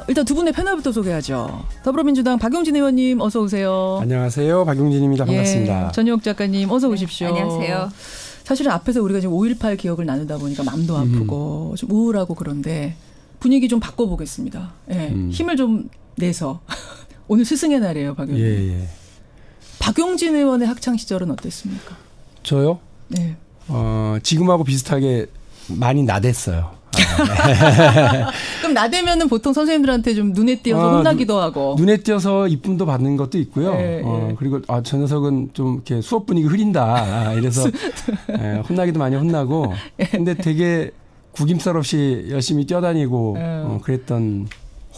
일단 두 분의 패널부터 소개하죠. 더불어민주당 박용진 의원님 어서 오세요. 안녕하세요. 박용진입니다. 반갑습니다. 전유옥 작가님 어서 오십시오. 안녕하세요. 사실은 앞에서 우리가 지금 5.18 기억을 나누다 보니까 마음도 아프고 좀 우울하고 그런데 분위기 좀 바꿔보겠습니다. 힘을 좀 내서. 오늘 스승의 날이에요, 박용진. 박용진 의원의 학창 시절은 어땠습니까? 저요? 네. 지금하고 비슷하게 많이 나댔어요. 그럼 나대면은 보통 선생님들한테 좀 눈에 띄어서 혼나기도 하고. 눈에 띄어서 이쁨도 받는 것도 있고요. 그리고 저 녀석은 좀 이렇게 수업 분위기 흐린다. 이래서 혼나기도 많이 혼나고. 근데 되게 구김살 없이 열심히 뛰어다니고 그랬던.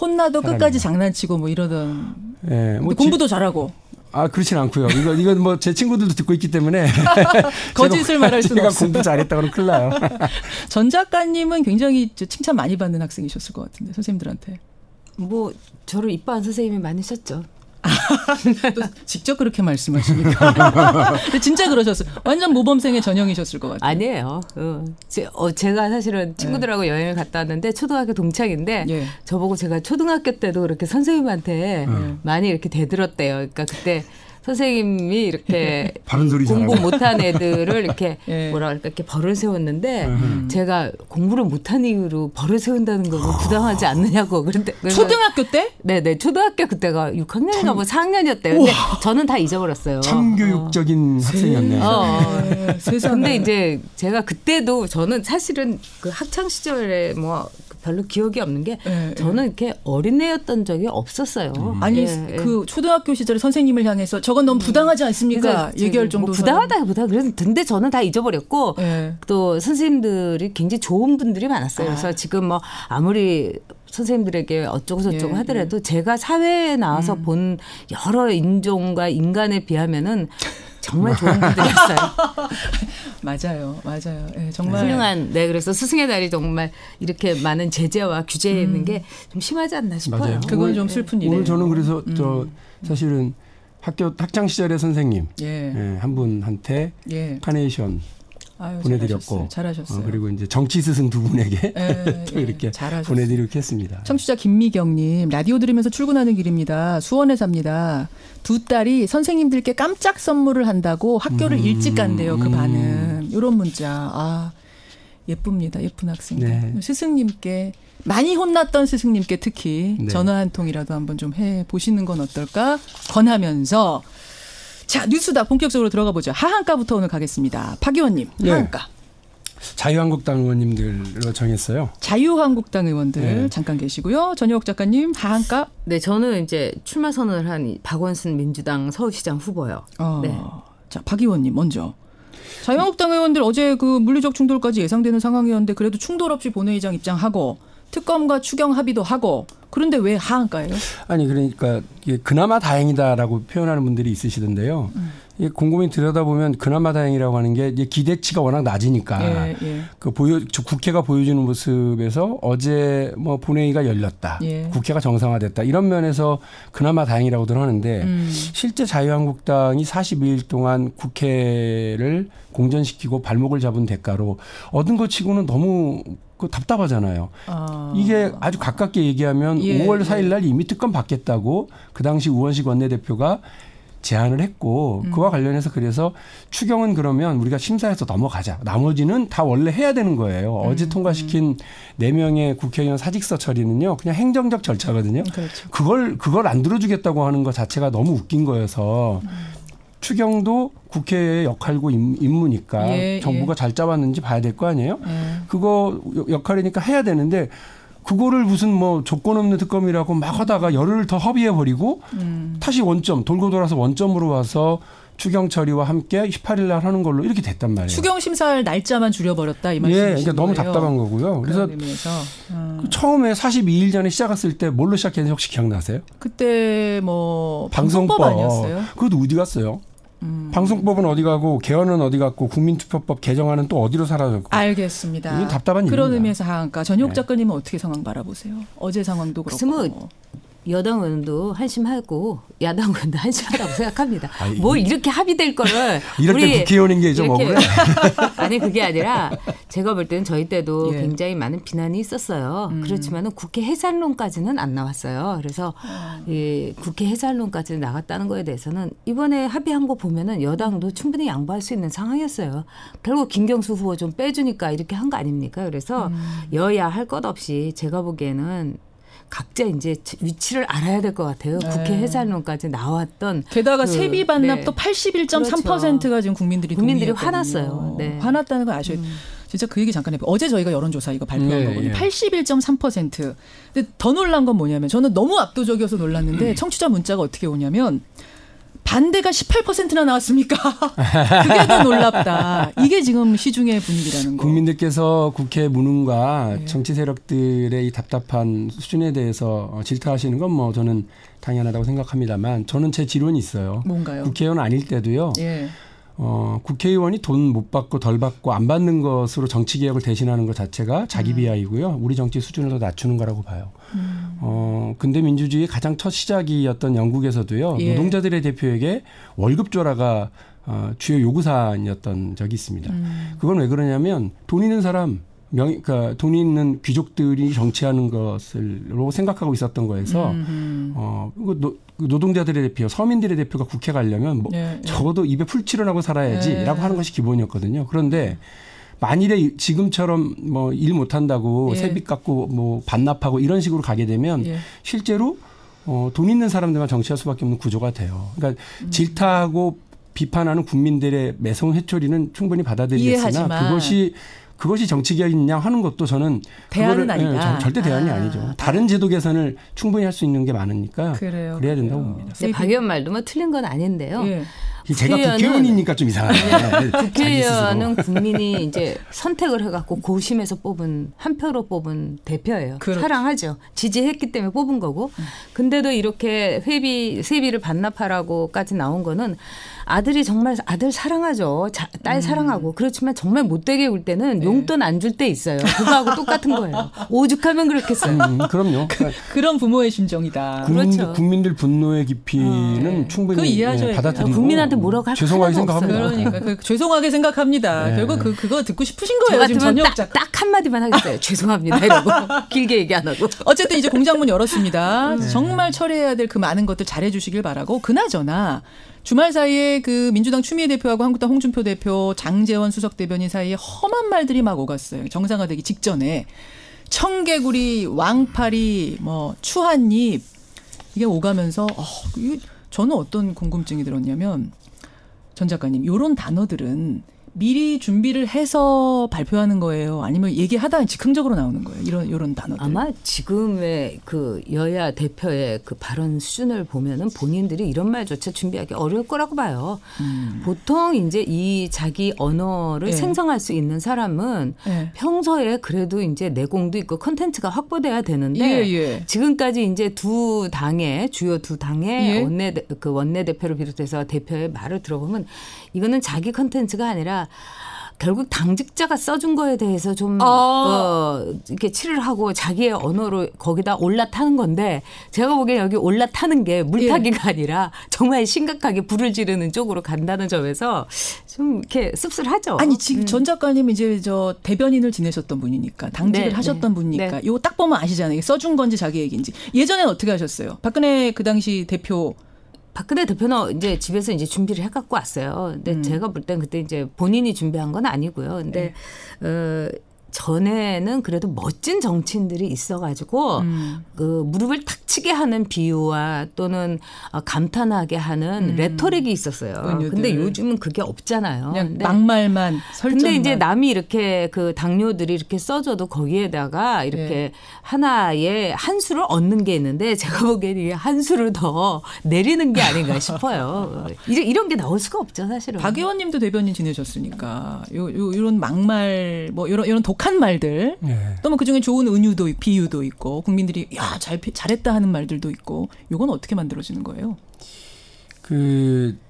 혼나도 사람이에요. 끝까지 장난치고 이러던. 공부도 잘하고. 그렇진 않고요. 이건 제 친구들도 듣고 있기 때문에 거짓을 말할 수는 없어요. 제가 공부 잘했다 그러면 큰일 나요. 전 작가님은 굉장히 칭찬 많이 받는 학생이셨을 것 같은데 선생님들한테. 저를 이뻐한 선생님이 많으셨죠. 또 직접 그렇게 말씀하시니까. 진짜 그러셨어요. 완전 모범생의 전형이셨을 것 같아요. 아니에요. 제가 사실은 친구들하고 여행을 갔다 왔는데 초등학교 동창인데 저보고 제가 초등학교 때도 그렇게 선생님한테 많이 이렇게 대들었대요. 그러니까 그때 선생님이 이렇게 공부 못한 애들을 이렇게 이렇게 벌을 세웠는데 제가 공부를 못한 이유로 벌을 세운다는 거 부당하지 않느냐고 그런데 초등학교 때? 네네 초등학교 그때가 6학년인가 4학년이었대요. 근데 저는 다 잊어버렸어요. 참교육적인 학생이었네요. 세상에. 근데 이제 제가 그때도 저는 사실은 그 학창 시절에 별로 기억이 없는 게 저는 이렇게 어린애였던 적이 없었어요. 아니 그 초등학교 시절에 선생님을 향해서 저건 너무 부당하지 않습니까? 얘기할 정도. 부당하다기보다 근데 저는 다 잊어버렸고 또 선생님들이 굉장히 좋은 분들이 많았어요. 그래서 지금 아무리 선생님들에게 어쩌고 저쩌고 하더라도 제가 사회에 나와서 본 여러 인종과 인간에 비하면은 정말 좋은 분들이었어요. 맞아요. 정말 훌륭한. 그래서 스승의 날이 정말 이렇게 많은 제재와 규제에 있는 게 좀 심하지 않나 싶어요. 맞아요. 그건 좀 슬픈 일이에요. 오늘 저는 그래서 사실은 학창 시절의 선생님 한 분한테 카네이션 보내드렸고 잘하셨어요. 그리고 이제 정치 스승 두 분에게 또 이렇게 보내드리고 했습니다. 청취자 김미경님, 라디오 들으면서 출근하는 길입니다. 수원에 삽니다. 두 딸이 선생님들께 깜짝 선물을 한다고 학교를 일찍 간대요. 그 반은 이런 문자. 예쁩니다. 예쁜 학생들. 네. 스승님께 많이 혼났던 스승님께 특히 네. 전화 한 통이라도 한번 좀 해보시는 건 어떨까 권하면서 자 뉴스다 본격적으로 들어가 보죠. 하한가부터 오늘 가겠습니다. 박 의원님 하한가. 네. 자유한국당 의원님들로 정했어요. 자유한국당 의원들 네. 잠깐 계시고요. 전효옥 작가님 하한가. 네, 저는 이제 출마 선언을 한 박원순 민주당 서울시장 후보요. 네. 자, 박 의원님 먼저. 자유한국당 의원들 어제 그 물리적 충돌까지 예상되는 상황이었는데 그래도 충돌 없이 본회의장 입장하고 특검과 추경 합의도 하고 그런데 왜 하한가예요? 아니 그러니까 그나마 다행이다라고 표현하는 분들이 있으시던데요. 곰곰이 들여다보면 그나마 다행이라고 하는 게 기대치가 워낙 낮으니까 그 국회가 보여주는 모습에서 어제 뭐 본회의가 열렸다. 국회가 정상화됐다. 이런 면에서 그나마 다행이라고들 하는데 실제 자유한국당이 42일 동안 국회를 공전시키고 발목을 잡은 대가로 얻은 것 치고는 너무 답답하잖아요. 이게 아주 가깝게 얘기하면 5월 4일 날 이미 특검 받겠다고 그 당시 우원식 원내대표가 제안을 했고 그와 관련해서 그래서 추경은 그러면 우리가 심사해서 넘어가자. 나머지는 다 원래 해야 되는 거예요. 어제 통과시킨 4명의 국회의원 사직서 처리는요. 그냥 행정적 절차거든요. 그렇죠. 그걸 안 들어주겠다고 하는 것 자체가 너무 웃긴 거여서 추경도 국회의 역할고 임무니까 정부가 잘 짜왔는지 봐야 될 거 아니에요. 그거 역할이니까 해야 되는데 그거를 무슨 뭐 조건 없는 특검이라고 막 하다가 열흘 더 허비해버리고 다시 원점 돌고 돌아서 원점으로 와서 추경 처리와 함께 18일 날 하는 걸로 이렇게 됐단 말이에요. 추경 심사할 날짜만 줄여버렸다 이 말씀이신 그러니까 너무 답답한 거고요. 그래서 처음에 42일 전에 시작했을 때 뭘로 시작했는지 혹시 기억나세요? 그때 뭐 방송법 아니었어요? 그것도 어디 갔어요? 방송법은 어디 가고 개헌은 어디 갔고 국민투표법 개정안은 또 어디로 사라졌고. 알겠습니다. 이게 답답한 일입니다. 그런 의미에서 하한가. 전효옥 작가님은 어떻게 상황 바라보세요? 어제 상황도 그렇고. 여당 의원도 한심하고 야당 의원도 한심하다고 생각합니다. 뭘 이렇게 합의될 거를 이럴 때 국회의원인 게 좀 억울해. 아니 그게 아니라 제가 볼 때는 저희 때도 굉장히 많은 비난이 있었어요. 그렇지만은 국회 해산론까지는 안 나왔어요. 그래서 국회 해산론까지 나갔다는 거에 대해서는 이번에 합의한 거 보면은 여당도 충분히 양보할 수 있는 상황이었어요. 결국 김경수 후보 좀 빼주니까 이렇게 한 거 아닙니까? 그래서 여야 할 것 없이 제가 보기에는 각자 이제 위치를 알아야 될 것 같아요. 국회 해산론까지 나왔던. 게다가 세비 반납도 81.3%가 지금 국민들이 화났어요. 화났다는 걸 아셔야 돼요. 진짜 그 얘기 잠깐 해볼게요. 어제 저희가 여론조사 이거 발표한 거거든요. 81.3%. 근데 더 놀란 건 뭐냐면 저는 너무 압도적이어서 놀랐는데 청취자 문자가 어떻게 오냐면 반대가 18%나 나왔습니까? 그게 더 놀랍다. 이게 지금 시중의 분위기라는 거. 국민들께서 국회 무능과 정치 세력들의 이 답답한 수준에 대해서 질타하시는 건 뭐 저는 당연하다고 생각합니다만 저는 제 지론이 있어요. 뭔가요? 국회의원 아닐 때도요. 국회의원이 돈 못 받고 덜 받고 안 받는 것으로 정치개혁을 대신하는 것 자체가 자기 비하이고요. 우리 정치 수준을 더 낮추는 거라고 봐요. 근대 민주주의의 가장 첫 시작이었던 영국에서도요. 노동자들의 대표에게 월급 조라가 주요 요구사안이었던 적이 있습니다. 그건 왜 그러냐면 돈 있는 사람 그러니까 돈이 있는 귀족들이 정치하는 것으로 생각하고 있었던 거에서 노동자들의 대표, 서민들의 대표가 국회 가려면 뭐 적어도 입에 풀칠을 살아야지라고 하는 것이 기본이었거든요. 그런데 만일에 지금처럼 뭐 일 못한다고 세비 깎고 뭐 반납하고 이런 식으로 가게 되면 실제로 돈 있는 사람들만 정치할 수밖에 없는 구조가 돼요. 그러니까 질타하고 비판하는 국민들의 매서운 회초리는 충분히 받아들이겠으나 그것이 정치개혁이냐 하는 것도 저는 대안은 아니다. 절대 대안이 아니죠. 다른 제도 개선을 충분히 할 수 있는 게 많으니까 그래야 된다고 봅니다. 박 의원 말도 뭐 틀린 건 아닌데요. 제가 국회의원이니까 좀 이상하네. 국회의원은 국민이 이제 선택을 해갖고 고심해서 뽑은 한 표로 뽑은 대표예요. 그렇죠. 사랑하죠. 지지했기 때문에 뽑은 거고. 근데도 이렇게 세비를 반납하라고까지 나온 거는 아들이 정말 아들 사랑하죠. 딸 사랑하고. 그렇지만 정말 못되게 울 때는 용돈 안 줄 때 있어요. 그거하고 똑같은 거예요. 오죽하면 그렇겠어요. 그럼요. 그런 부모의 심정이다. 국민들 분노의 깊이는 충분히 받아들이고. 국민한테 뭐라고 할 죄송하게 생각합니다. 그러니까 죄송하게 생각합니다. 결국 그거 듣고 싶으신 거예요. 지금 전역 작가. 딱 한마디만 하겠어요. 죄송합니다. 이러고 길게 얘기 안 하고. 어쨌든 이제 공장문 열었습니다. 정말 처리해야 될 그 많은 것들 잘해 주시길 바라고. 그나저나 주말 사이에 그 민주당 추미애 대표하고 한국당 홍준표 대표, 장제원 수석 대변인 사이에 험한 말들이 막 오갔어요. 정상화되기 직전에. 청개구리, 왕파리, 뭐 추한입 이게 오가면서 저는 어떤 궁금증이 들었냐면 전 작가님 이런 단어들은 미리 준비를 해서 발표하는 거예요? 아니면 얘기하다 즉흥적으로 나오는 거예요? 이런 단어들. 아마 지금의 그 여야 대표의 그 발언 수준을 보면은 본인들이 이런 말조차 준비하기 어려울 거라고 봐요. 보통 이제 이 자기 언어를 생성할 수 있는 사람은 평소에 그래도 이제 내공도 있고 콘텐츠가 확보돼야 되는데 지금까지 이제 두 당의 주요 두 당의 원내대표를 비롯해서 대표의 말을 들어보면 이거는 자기 콘텐츠가 아니라 결국 당직자가 써준 거에 대해서 좀 이렇게 칠을 하고 자기의 언어로 거기다 올라타는 건데 제가 보기엔 여기 올라타는 게 물타기가 아니라 정말 심각하게 불을 지르는 쪽으로 간다는 점에서 좀 이렇게 씁쓸하죠. 아니 지금 전 작가님 이제 저 대변인을 지내셨던 분이니까 당직을 하셨던 분이니까 이거 딱 보면 아시잖아요. 써준 건지 자기 얘기인지. 예전에는 어떻게 하셨어요? 박근혜 그 당시 대표. 박근혜 대표는 이제 집에서 이제 준비를 해갖고 왔어요. 근데 제가 볼 땐 그때 이제 본인이 준비한 건 아니고요. 근데 전에는 그래도 멋진 정치인들이 있어가지고 그 무릎을 탁 치게 하는 비유와 또는 감탄하게 하는 레토릭이 있었어요. 근데 요즘은 그게 없잖아요. 그냥 막말만 설정만. 근데 이제 남이 이렇게 그 당뇨들이 이렇게 써줘도 거기에다가 이렇게 하나의 한 수를 얻는 게 있는데 제가 보기에는 이게 한 수를 더 내리는 게 아닌가 싶어요. 이런 게 나올 수가 없죠, 사실은. 박 의원님도 대변인 지내셨으니까 이런 막말 뭐 이런 독한 말들 또 뭐 그중에 좋은 은유도 비유도 있고 국민들이 야 잘했다 하는 말들도 있고 이건 어떻게 만들어지는 거예요? 그러니까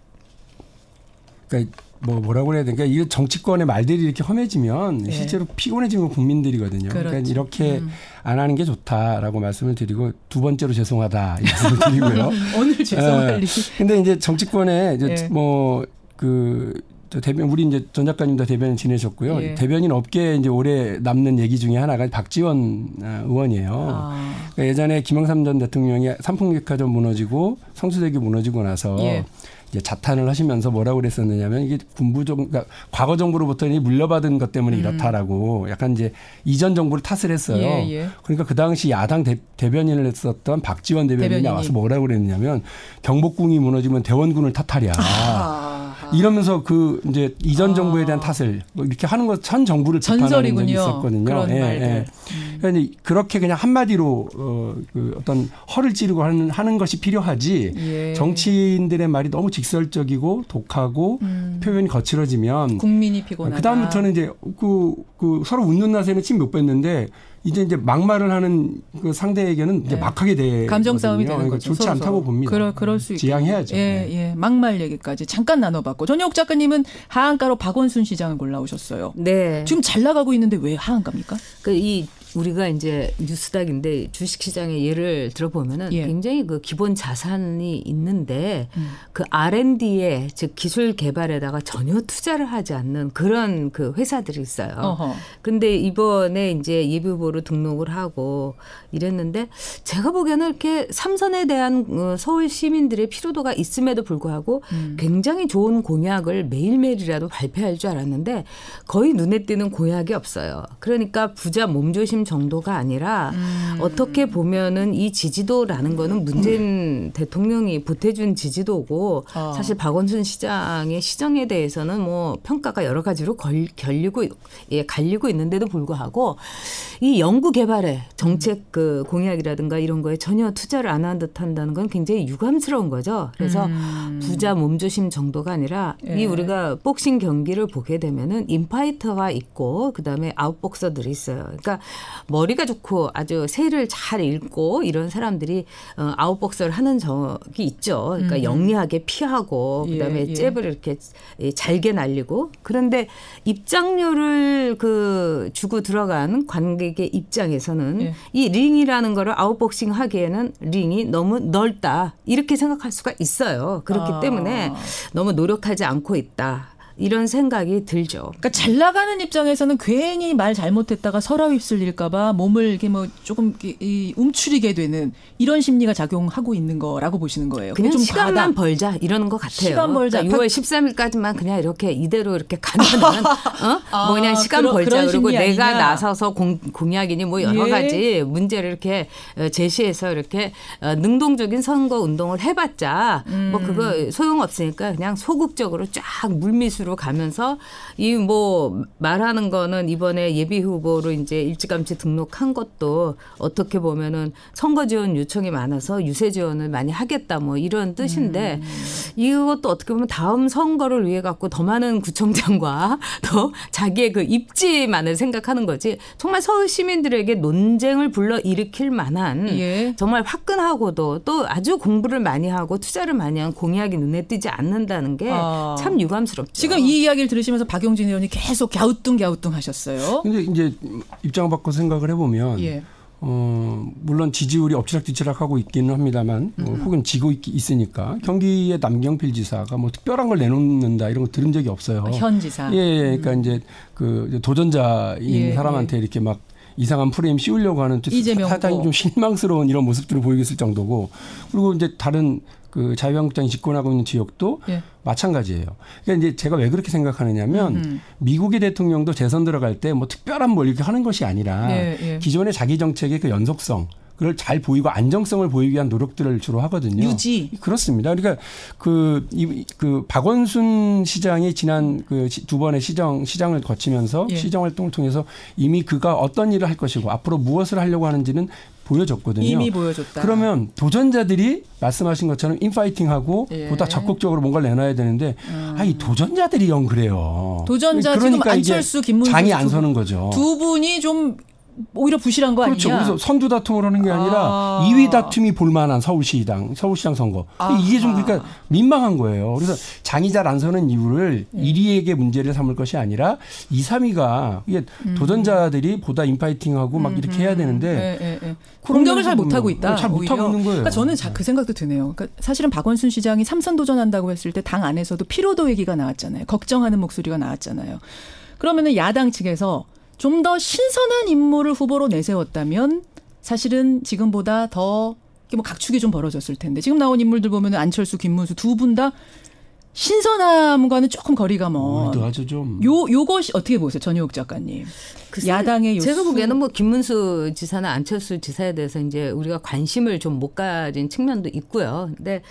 뭐라고 해야 되나? 그러니까 이 정치권의 말들이 이렇게 험해지면 실제로 피곤해지는 건 국민들이거든요. 그렇죠. 그러니까 이렇게 안 하는 게 좋다라고 말씀을 드리고 두 번째로 죄송하다 말씀을 드리고요. 오늘 죄송할 일이. 근데 이제 정치권에 이제 우리 이제 전 작가님도 대변인 지내셨고요. 대변인 업계에 이제 오래 남는 얘기 중에 하나가 박지원 의원이에요. 그러니까 예전에 김영삼 전 대통령이 삼풍백화점 무너지고 성수대교 무너지고 나서 이제 자탄을 하시면서 뭐라고 그랬었느냐면 이게 그러니까 과거 정부로부터 물려받은 것 때문에 이렇다라고 약간 이제 이전 정부를 탓을 했어요. 그러니까 그 당시 야당 대변인을 했었던 박지원 대변인이 나와서 뭐라고 그랬냐면 경복궁이 무너지면 대원군을 탓하랴. 이러면서 그 이제 이전 정부에 대한 탓을 이렇게 하는 것 전 정부를 비판하는 적이 있었거든요. 그러니까 그렇게 그냥 한마디로 그 어떤 허를 찌르고 하는 것이 필요하지. 정치인들의 말이 너무 직설적이고 독하고 표현이 거칠어지면 국민이 피곤하다. 그 다음부터는 이제 그 서로 웃는 낯에는 침 못 뱉는데 이제 막말을 하는 그 상대에게는 이제 막하게 돼. 감정 싸움이 되는 그러니까 거죠. 좋지 않다고 봅니다. 그럴 수 있겠네요. 지양해야죠. 막말 얘기까지 잠깐 나눠봤고 전혁 작가님은 하한가로 박원순 시장을 골라오셨어요. 네. 지금 잘 나가고 있는데 왜 하한가입니까? 우리가 이제 뉴스닥인데 주식시장의 예를 들어보면은 굉장히 그 기본 자산이 있는데 그 R&D에 즉 기술 개발에다가 전혀 투자를 하지 않는 그런 그 회사들이 있어요. 근데 이번에 이제 예비후보로 등록을 하고 이랬는데 제가 보기에는 이렇게 삼선에 대한 서울 시민들의 피로도가 있음에도 불구하고 굉장히 좋은 공약을 매일매일이라도 발표할 줄 알았는데 거의 눈에 띄는 공약이 없어요. 그러니까 부자 몸조심 정도가 아니라 어떻게 보면은 이 지지도라는 거는 문재인 대통령이 보태준 지지도고 사실 박원순 시장의 시정에 대해서는 뭐 평가가 여러 가지로 갈리고 있는데도 불구하고 이 연구 개발에 정책 그 공약이라든가 이런 거에 전혀 투자를 안 한 듯 한다는 건 굉장히 유감스러운 거죠. 그래서 부자 몸조심 정도가 아니라 이 우리가 복싱 경기를 보게 되면은 인파이터가 있고 그다음에 아웃복서들이 있어요. 그러니까 머리가 좋고 아주 세를 잘 읽고 이런 사람들이 아웃복서를 하는 적이 있죠. 그러니까 영리하게 피하고 그다음에 잽을 이렇게 잘게 날리고 그런데 입장료를 주고 들어간 관객의 입장에서는 이 링이라는 거를 아웃복싱 하기에는 링이 너무 넓다 이렇게 생각할 수가 있어요. 그렇기 때문에 너무 노력하지 않고 있다. 이런 생각이 들죠. 그러니까 잘 나가는 입장에서는 괜히 말 잘못했다가 설화 휩쓸릴까봐 몸을 이렇게 뭐 조금 움츠리게 되는 이런 심리가 작용하고 있는 거라고 보시는 거예요. 그냥 좀 시간만 벌자 이러는 것 같아요. 시간 벌자. 그러니까 6월 13일까지만 그냥 이렇게 이대로 이렇게 가면은 뭐 그냥 시간 벌자. 그리고 내가 아니냐. 나서서 공약이니 뭐 여러 가지 문제를 이렇게 제시해서 이렇게 능동적인 선거 운동을 해봤자 뭐 그거 소용없으니까 그냥 소극적으로 쫙 물밑으로 가면서 이 뭐 말하는 거는 이번에 예비 후보로 이제 일찌감치 등록한 것도 어떻게 보면은 선거 지원 요청이 많아서 유세 지원을 많이 하겠다 뭐 이런 뜻인데 이것도 어떻게 보면 다음 선거를 위해 갖고 더 많은 구청장과 더 자기의 그 입지만을 생각하는 거지 정말 서울 시민들에게 논쟁을 불러일으킬 만한 정말 화끈하고도 또 아주 공부를 많이 하고 투자를 많이 한 공약이 눈에 띄지 않는다는 게 참 유감스럽죠. 지금 이 이야기를 들으시면서 박용진 의원이 계속 갸우뚱 하셨어요. 근데 이제 입장을 바꿔 생각을 해보면 물론 지지율이 엎치락뒤치락하고 있기는 합니다만 혹은 지고 있으니까 경기의 남경필 지사가 뭐 특별한 걸 내놓는다 이런 거 들은 적이 없어요. 현 지사. 그러니까 이제 그 도전자인 사람한테 이렇게 막 이상한 프레임 씌우려고 하는 상당히 좀 실망스러운 이런 모습들을 보이고 있을 정도고 그리고 이제 다른 그 자유한국당이 집권하고 있는 지역도 마찬가지예요. 그러니까 이제 제가 왜 그렇게 생각하느냐면 미국의 대통령도 재선 들어갈 때 뭐 특별한 뭘 이렇게 하는 것이 아니라 기존의 자기 정책의 그 연속성 그걸 잘 보이고 안정성을 보이기 위한 노력들을 주로 하거든요. 유지. 그렇습니다. 그러니까 그 박원순 시장이 지난 그 두 번의 시장을 거치면서 시정 활동을 통해서 이미 그가 어떤 일을 할 것이고 앞으로 무엇을 하려고 하는지는 보여줬거든요. 이미 보여줬다. 그러면 도전자들이 말씀하신 것처럼 인파이팅하고 보다 적극적으로 뭔가를 내놔야 되는데 이 도전자들이 영 그래요. 도전자 그러니까 지금 안철수, 김문수 장이 안 서는 거죠. 두 분이 좀 오히려 부실한 거 그렇죠. 아니냐. 그래서 선두 다툼을 하는 게 아니라 2위 다툼이 볼만한 서울시장 선거. 이게 좀 그러니까 민망한 거예요. 그래서 장이 잘 안 서는 이유를 1위에게 문제를 삼을 것이 아니라 2, 3위가 이게 도전자들이 보다 인파이팅하고 막 이렇게 해야 되는데 공격을 잘 못하고 있다. 잘 못하고 있는 거예요. 그러니까 저는 그 생각도 드네요. 그러니까 사실은 박원순 시장이 3선 도전한다고 했을 때 당 안에서도 피로도 얘기가 나왔잖아요. 걱정하는 목소리가 나왔잖아요. 그러면은 야당 측에서 좀 더 신선한 인물을 후보로 내세웠다면 사실은 지금보다 더 뭐 각축이 좀 벌어졌을 텐데 지금 나온 인물들 보면 안철수, 김문수 두 분 다 신선함과는 조금 거리가 먼. 아주 좀. 요것이 어떻게 보세요, 전효옥 작가님? 야당의 제가 보기에는 뭐 김문수 지사나 안철수 지사에 대해서 이제 우리가 관심을 좀 못 가진 측면도 있고요. 근데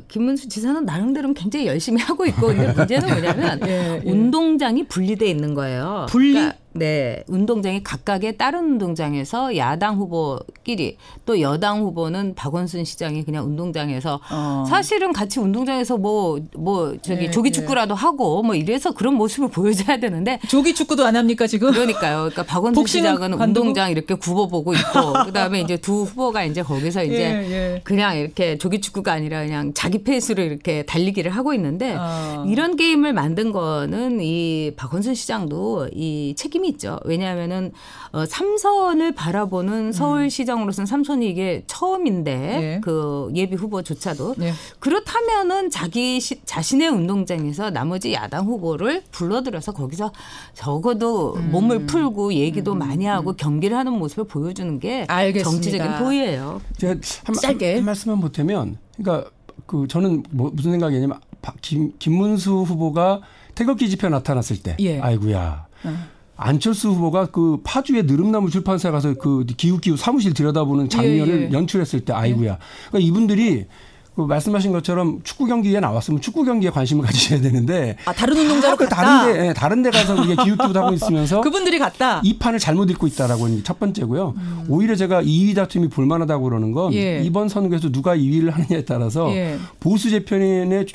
김문수 지사는 나름대로 굉장히 열심히 하고 있고 근데 문제는 뭐냐면 운동장이 분리돼 있는 거예요. 그러니까 네, 운동장이 각각의 다른 운동장에서 야당 후보끼리 또 여당 후보는 박원순 시장이 그냥 운동장에서 사실은 같이 운동장에서 조기 축구라도 하고 뭐 이래서 그런 모습을 보여줘야 되는데 조기 축구도 안 합니까 지금? 그러니까요. 그러니까 박원순 시장은 운동장 이렇게 굽어보고 있고 그다음에 이제 두 후보가 이제 거기서 이제 그냥 이렇게 조기 축구가 아니라 그냥 자기 페이스로 이렇게 달리기를 하고 있는데 이런 게임을 만든 거는 이 박원순 시장도 이 책임이 있죠. 왜냐하면은 3선을 바라보는 서울시장으로서는 3선이 이게 처음인데 그 예비 후보조차도 그렇다면은 자신의 운동장에서 나머지 야당 후보를 불러들여서 거기서 적어도 몸을 풀고 얘기도 많이 하고 경기를 하는 모습을 보여주는 게 정치적인 도의예요. 제가 한 말씀만 보태면 그러니까 저는 무슨 생각이냐면 김문수 후보가 태극기 집회 나타났을 때 아이고야. 안철수 후보가 그 파주의 느릅나무 출판사에 가서 그 기웃기웃 사무실 들여다보는 장면을 연출했을 때 아이고야. 그러니까 이분들이 그 말씀하신 것처럼 축구 경기에 나왔으면 축구 경기에 관심을 가지셔야 되는데 다른 운동장으로 갔다. 다른 데 가서 우리가 기웃기웃 하고 있으면서 그분들이 갔다. 이 판을 잘못 읽고 있다라고 첫 번째고요. 오히려 제가 2위 다툼이 볼만하다고 그러는 건 이번 선거에서 누가 2위를 하느냐에 따라서 보수 재편의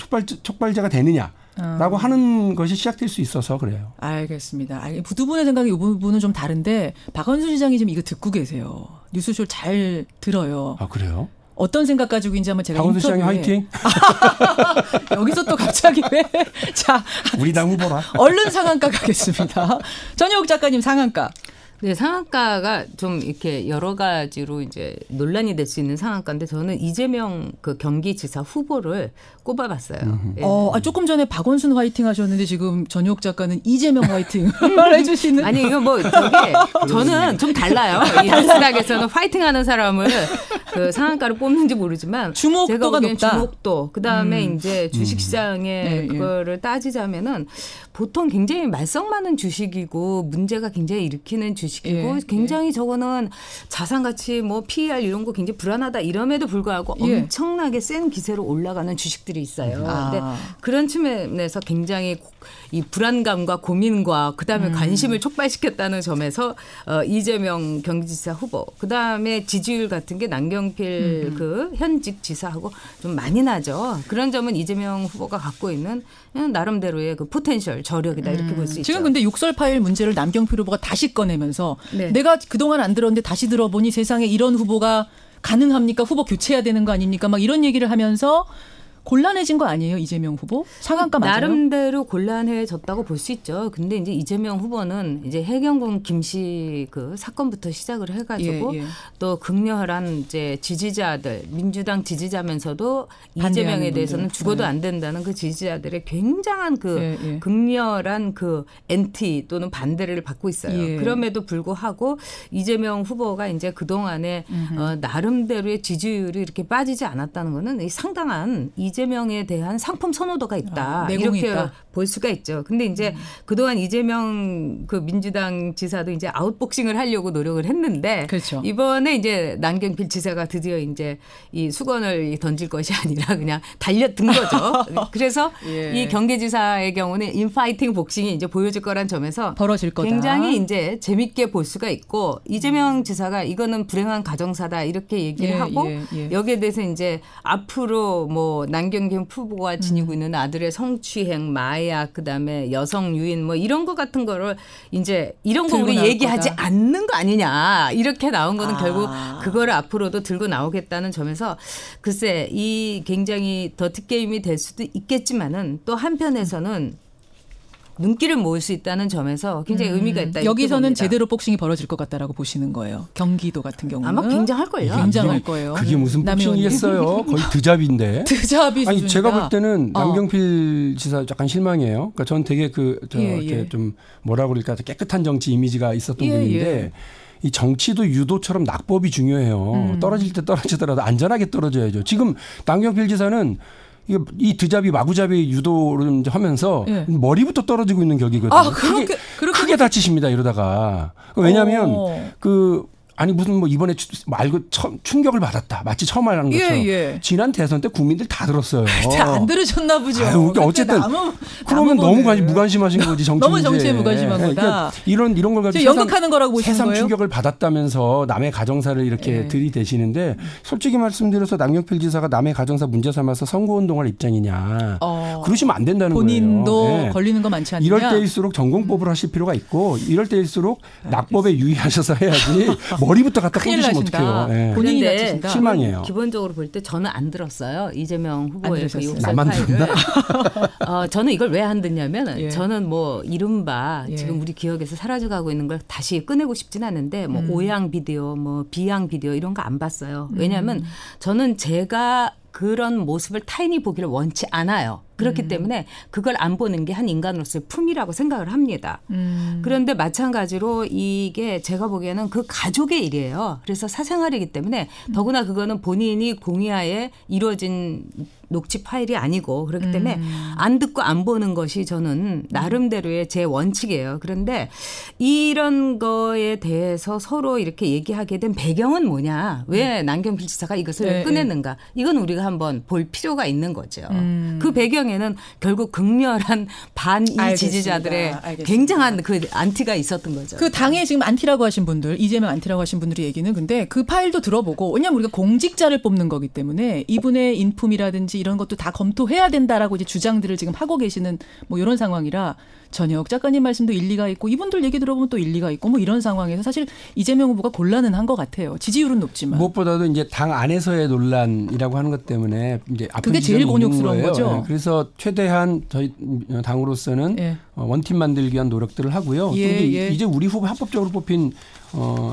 촉발자가 되느냐. 라고 하는 것이 시작될 수 있어서 그래요. 알겠습니다. 두 분의 생각이 이 부분은 좀 다른데 박원순 시장이 지금 이거 듣고 계세요. 뉴스쇼 잘 들어요. 아 그래요? 어떤 생각 가지고 있는지 한번 제가 박원순 시장이 화이팅. 여기서 또 갑자기 왜? 자, 우리 당 후보라. 얼른 상한가 가겠습니다. 전효옥 작가님 상한가. 네, 상한가가 좀 이렇게 여러 가지로 이제 논란이 될 수 있는 상한가인데 저는 이재명 그 경기지사 후보를 꼽아봤어요. 예. 조금 전에 박원순 화이팅 하셨는데 지금 전혁 작가는 이재명 화이팅 해주시는. 아니 이거 뭐 저는 좀 달라요. 이 뉴스닥에서는 화이팅하는 사람을 그 상한가를 뽑는지 모르지만 주목도가 높다. 주목도 그다음에 이제 주식시장에 그거를 따지자면은 보통 굉장히 말썽 많은 주식이고 문제가 굉장히 일으키는 주식이고 굉장히 저거는 자산가치 뭐 PER 이런 거 굉장히 불안하다 이럼에도 불구하고 엄청나게 센 기세로 올라가는 주식들이 있어요. 근데 그런 측면에서 굉장히 이 불안감과 고민과 그다음에 관심을 촉발시켰다는 점에서 이재명 경기지사 후보 그다음에 지지율 같은 게 남경필 그 현직 지사하고 좀 많이 나죠. 그런 점은 이재명 후보가 갖고 있는 나름대로의 그 포텐셜 저력이다 이렇게 볼 수 있죠. 지금 근데 욕설 파일 문제를 남경필 후보가 다시 꺼내면서 내가 그동안 안 들었는데 다시 들어보니 세상에 이런 후보가 가능합니까? 후보 교체해야 되는 거 아닙니까? 막 이런 얘기를 하면서 곤란해진 거 아니에요, 이재명 후보? 상한가 맞아요? 나름대로 곤란해졌다고 볼 수 있죠. 근데 이제 이재명 후보는 이제 해경군 김씨 그 사건부터 시작을 해가지고 또 극렬한 이제 지지자들, 민주당 지지자면서도 이재명에 대해서는 죽어도 안 된다는 그 지지자들의 굉장한 그 극렬한 그 엔티 또는 반대를 받고 있어요. 그럼에도 불구하고 이재명 후보가 이제 그동안에 나름대로의 지지율이 이렇게 빠지지 않았다는 거는 상당한 이재명에 대한 상품 선호도가 있다. 이렇게 있다. 볼 수가 있죠. 근데 이제 그동안 이재명 그 민주당 지사도 이제 아웃복싱을 하려고 노력을 했는데 이번에 이제 남경필 지사가 드디어 이제 이 수건을 던질 것이 아니라 그냥 달려든 거죠. 그래서 이 경기지사의 경우는 인파이팅 복싱이 이제 보여질 거란 점에서 벌어질 거다. 굉장히 이제 재밌게 볼 수가 있고 이재명 지사가 이거는 불행한 가정사다 이렇게 얘기를 하고 여기에 대해서 이제 앞으로 뭐 남경필 후보가 지니고 있는 아들의 성추행, 마약, 그다음에 여성 유인 뭐 이런 거 같은 거를 이제 이런 거 우리 얘기하지 않는 거 아니냐 이렇게 나온 거는 결국 그거를 앞으로도 들고 나오겠다는 점에서 글쎄 이 굉장히 더티게임이 될 수도 있겠지만은 또 한편에서는 눈길을 모을 수 있다는 점에서 굉장히 의미가 있다. 여기서는 봅니다. 제대로 복싱이 벌어질 것 같다라고 보시는 거예요. 경기도 같은 경우는. 아마 굉장할걸요. 굉장할 거예요. 그게 무슨 복싱이겠어요. 거의 드잡인데. 드잡이 아니 제가 볼 때는 남경필 지사 약간 실망이에요. 그러니까 저는 되게 이렇게 좀 뭐라 그럴까 깨끗한 정치 이미지가 있었던 분인데 이 정치도 유도처럼 낙법이 중요해요. 떨어질 때 떨어지더라도 안전하게 떨어져야죠. 지금 남경필 지사는 이 드잡이 마구잡이 유도를 하면서 머리부터 떨어지고 있는 격이거든요. 그렇게 크게 다치십니다. 이러다가. 왜냐하면 아니 무슨 뭐 이번에 말고 충격을 받았다. 마치 처음 말하는 것처럼. 지난 대선 때 국민들 다 들었어요. 안 들으셨나 보죠. 어쨌든 그러면 너무 무관심하신 거지 정치 너무 정치에 무관심한 거다. 그러니까 이런 걸 가지고 연극하는 거라고 보시는 세상 거예요? 충격을 받았다면서 남의 가정사를 이렇게 들이대시는데 솔직히 말씀드려서 남경필 지사가 남의 가정사 문제 삼아서 선거운동할 입장이냐. 그러시면 안 된다는 본인도 거예요. 본인도 걸리는 거 많지 않느냐. 이럴 때일수록 전공법을 하실 필요가 있고 이럴 때일수록 낙법에 유의하셔서 해야지. 머리부터 갖다 꽂으시면 어떡해요. 본인이 다치신다. 실망이에요. 기본적으로 볼 때 저는 안 들었어요. 이재명 후보의 그 욕설 나만 파일을. 들었나? 저는 이걸 왜 안 듣냐면 저는 뭐 이른바 지금 우리 기억에서 사라져가고 있는 걸 다시 꺼내고 싶진 않은데 뭐 오양 비디오, 뭐 비양 비디오 이런 거 안 봤어요. 왜냐하면 저는 제가 그런 모습을 타인이 보기를 원치 않아요. 그렇기 때문에 그걸 안 보는 게 한 인간으로서의 품이라고 생각을 합니다. 그런데 마찬가지로 이게 제가 보기에는 그 가족의 일이에요. 그래서 사생활이기 때문에 더구나 그거는 본인이 공의하에 이루어진 녹취 파일이 아니고 그렇기 때문에 안 듣고 안 보는 것이 저는 나름대로의 제 원칙이에요. 그런데 이런 거에 대해서 서로 이렇게 얘기하게 된 배경은 뭐냐. 왜 남경필 지사가 이것을 꺼냈는가. 이건 우리가 한번 볼 필요가 있는 거죠. 그 배경에는 결국 극렬한 반이 지지자들의 굉장한 그 안티가 있었던 거죠. 그 당에 지금 안티라고 하신 분들, 이재명 안티라고 하신 분들의 얘기는 근데 그 파일도 들어보고 왜냐하면 우리가 공직자를 뽑는 거기 때문에 이분의 인품이라든지 이런 것도 다 검토해야 된다라고 이제 주장들을 지금 하고 계시는 뭐 이런 상황이라 전혁 작가님 말씀도 일리가 있고 이분들 얘기 들어보면 또 일리가 있고 뭐 이런 상황에서 사실 이재명 후보가 곤란은 한 것 같아요. 지지율은 높지만. 무엇보다도 이제 당 안에서의 논란이라고 하는 것 때문에 이제 그게 제일 곤욕스러운 거죠. 그래서 그래서 최대한 저희 당으로서는 예. 원팀 만들기 위한 노력들을 하고요. 예, 예. 이제 우리 후보 합법적으로 뽑힌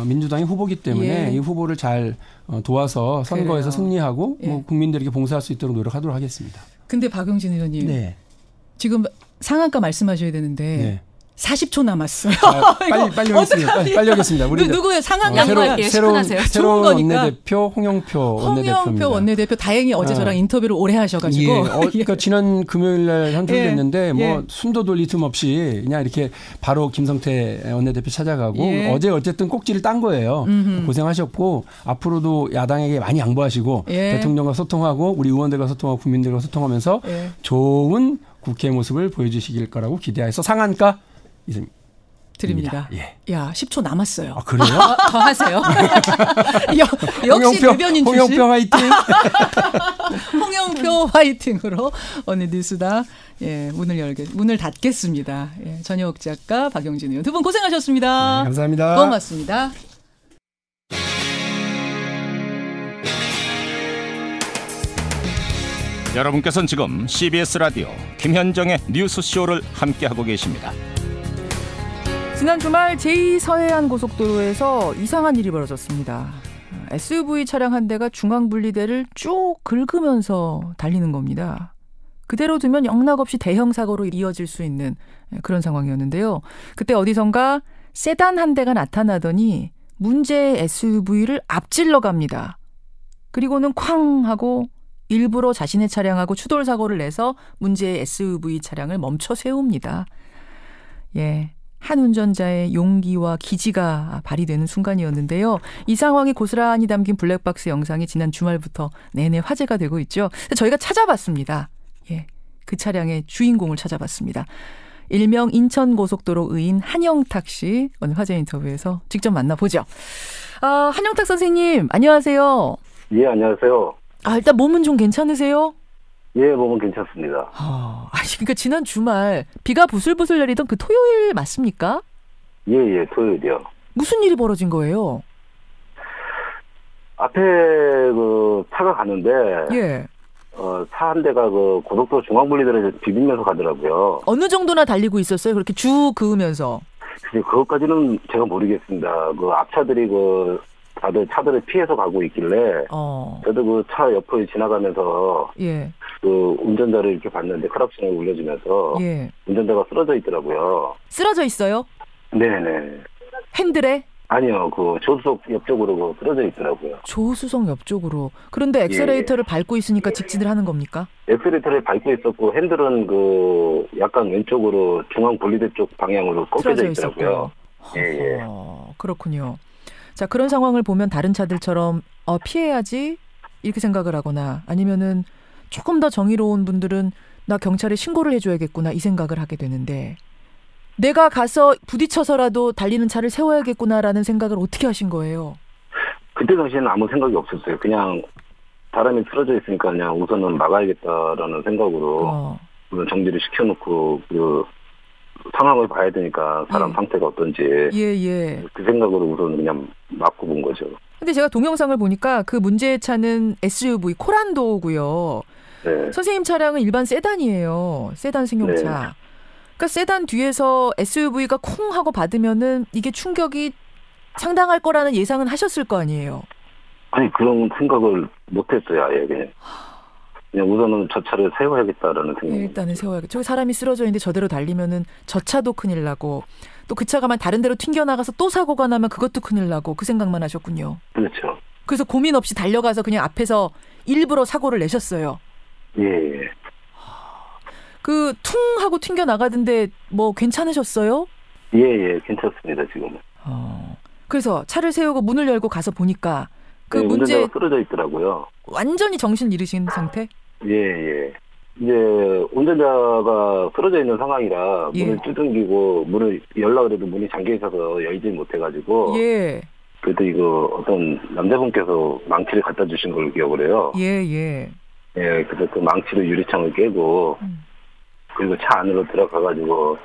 민주당의 후보기 때문에 예. 이 후보를 잘 도와서 선거에서 그래요. 승리하고 예. 뭐 국민들에게 봉사할 수 있도록 노력하도록 하겠습니다. 근데 박용진 의원님 네. 지금 상한가 말씀하셔야 되는데 네. 40초 남았어요. 빨리 하겠습니다. 빨리 하겠습니다. 우리 누구예요? 상한가 양보할게요. 새로운 원내대표 홍영표 원내대표 다행히 어제 저랑 인터뷰를 오래 하셔가지고. 예. 그러니까 지난 금요일 날 선출됐는데 예. 뭐 숨도 돌릴 틈 없이 그냥 이렇게 바로 김성태 원내대표 찾아가고 예. 어제 어쨌든 꼭지를 딴 거예요. 고생하셨고 앞으로도 야당에게 많이 양보하시고 예. 대통령과 소통하고 우리 의원들과 소통하고 국민들과 소통하면서 예. 좋은 국회 모습을 보여주시길 거라고 기대해서 상한가 드립니다. 예. 야, 10초 남았어요. 아, 그래요? 더 하세요. 역시 대변인 출신. 홍영표 화이팅. 홍영표 화이팅으로 오늘 뉴스다. 예, 문을 닫겠습니다. 예, 전효옥 작가, 박용진 의원 두 분 고생하셨습니다. 네, 감사합니다. 고맙습니다. 여러분께서는 지금 CBS 라디오 김현정의 뉴스쇼를 함께하고 계십니다. 지난 주말 제2서해안 고속도로에서 이상한 일이 벌어졌습니다. SUV 차량 한 대가 중앙분리대를 쭉 긁으면서 달리는 겁니다. 그대로 두면 영락없이 대형 사고로 이어질 수 있는 그런 상황이었는데요. 그때 어디선가 세단 한 대가 나타나더니 문제의 SUV를 앞질러 갑니다. 그리고는 쾅 하고 일부러 자신의 차량하고 추돌 사고를 내서 문제의 SUV 차량을 멈춰 세웁니다. 예. 한 운전자의 용기와 기지가 발휘되는 순간이었는데요. 이 상황이 고스란히 담긴 블랙박스 영상이 지난 주말부터 내내 화제가 되고 있죠. 저희가 찾아봤습니다. 예, 그 차량의 주인공을 찾아봤습니다. 일명 인천고속도로 의인 한영탁 씨 오늘 화제 인터뷰에서 직접 만나보죠. 한영탁 선생님 안녕하세요. 예, 안녕하세요. 일단 몸은 좀 괜찮으세요? 예, 몸은 괜찮습니다. 그러니까 지난 주말 비가 부슬부슬 내리던 그 토요일 맞습니까? 예, 토요일이요. 무슨 일이 벌어진 거예요? 앞에 그 차가 가는데 예. 차 한 대가 그 고속도로 중앙분리대를 비비면서 가더라고요. 어느 정도나 달리고 있었어요? 그렇게 쭉 그으면서? 그것까지는 제가 모르겠습니다. 그 앞차들이 다들 차들을 피해서 가고 있길래 저도 그 차 옆을 지나가면서 예. 그 운전자를 이렇게 봤는데 크락션을 울려주면서 예. 운전자가 쓰러져 있더라고요. 쓰러져 있어요? 네네. 핸들에? 아니요. 그 조수석 옆쪽으로 쓰러져 있더라고요. 조수석 옆쪽으로. 그런데 엑셀레이터를 밟고 있으니까 직진을 하는 겁니까? 엑셀레이터를 밟고 있었고 핸들은 그 약간 왼쪽으로 중앙 분리대 쪽 방향으로 꺾여져 있더라고요. 예. 그렇군요. 자, 그런 상황을 보면 다른 차들처럼 피해야지 이렇게 생각을 하거나 아니면은 조금 더 정의로운 분들은 나 경찰에 신고를 해줘야겠구나 이 생각을 하게 되는데 내가 가서 부딪혀서라도 달리는 차를 세워야겠구나라는 생각을 어떻게 하신 거예요? 그때 당시에는 아무 생각이 없었어요. 그냥 사람이 쓰러져 있으니까 그냥 우선은 막아야겠다라는 생각으로 정지를 시켜놓고 그 상황을 봐야 되니까 사람 상태가 어떤지 그 생각으로 우선 그냥 막고 본 거죠. 근데 제가 동영상을 보니까 그 문제의 차는 SUV 코란도고요. 네. 선생님 차량은 일반 세단이에요. 세단 승용차. 네. 그러니까 세단 뒤에서 SUV가 쿵 하고 받으면은 이게 충격이 상당할 거라는 예상은 하셨을 거 아니에요. 아니 그런 생각을 못했어요. 아예 그냥 우선은 저 차를 세워야겠다라는 생각. 일단은 세워야겠다. 저기 사람이 쓰러져 있는데 저대로 달리면은 저 차도 큰일 나고 또 그 차가 다른 데로 튕겨 나가서 또 사고가 나면 그것도 큰일 나고 그 생각만 하셨군요. 그렇죠. 그래서 고민 없이 달려가서 그냥 앞에서 일부러 사고를 내셨어요. 예. 그 퉁 하고 튕겨 나가던데 뭐 괜찮으셨어요? 예, 괜찮습니다 지금은. 그래서 차를 세우고 문을 열고 가서 보니까 그 문제 운전자가 쓰러져 있더라고요. 완전히 정신 잃으신 상태? 예. 이제 운전자가 쓰러져 있는 상황이라 문을 두들기고 문을 열려고 해도 문이 잠겨 있어서 열지 못해가지고. 예. 그래도 이거 어떤 남자분께서 망치를 갖다 주신 걸 기억을 해요. 예. 그래서 그 망치로 유리창을 깨고 그리고 차 안으로 들어가가지고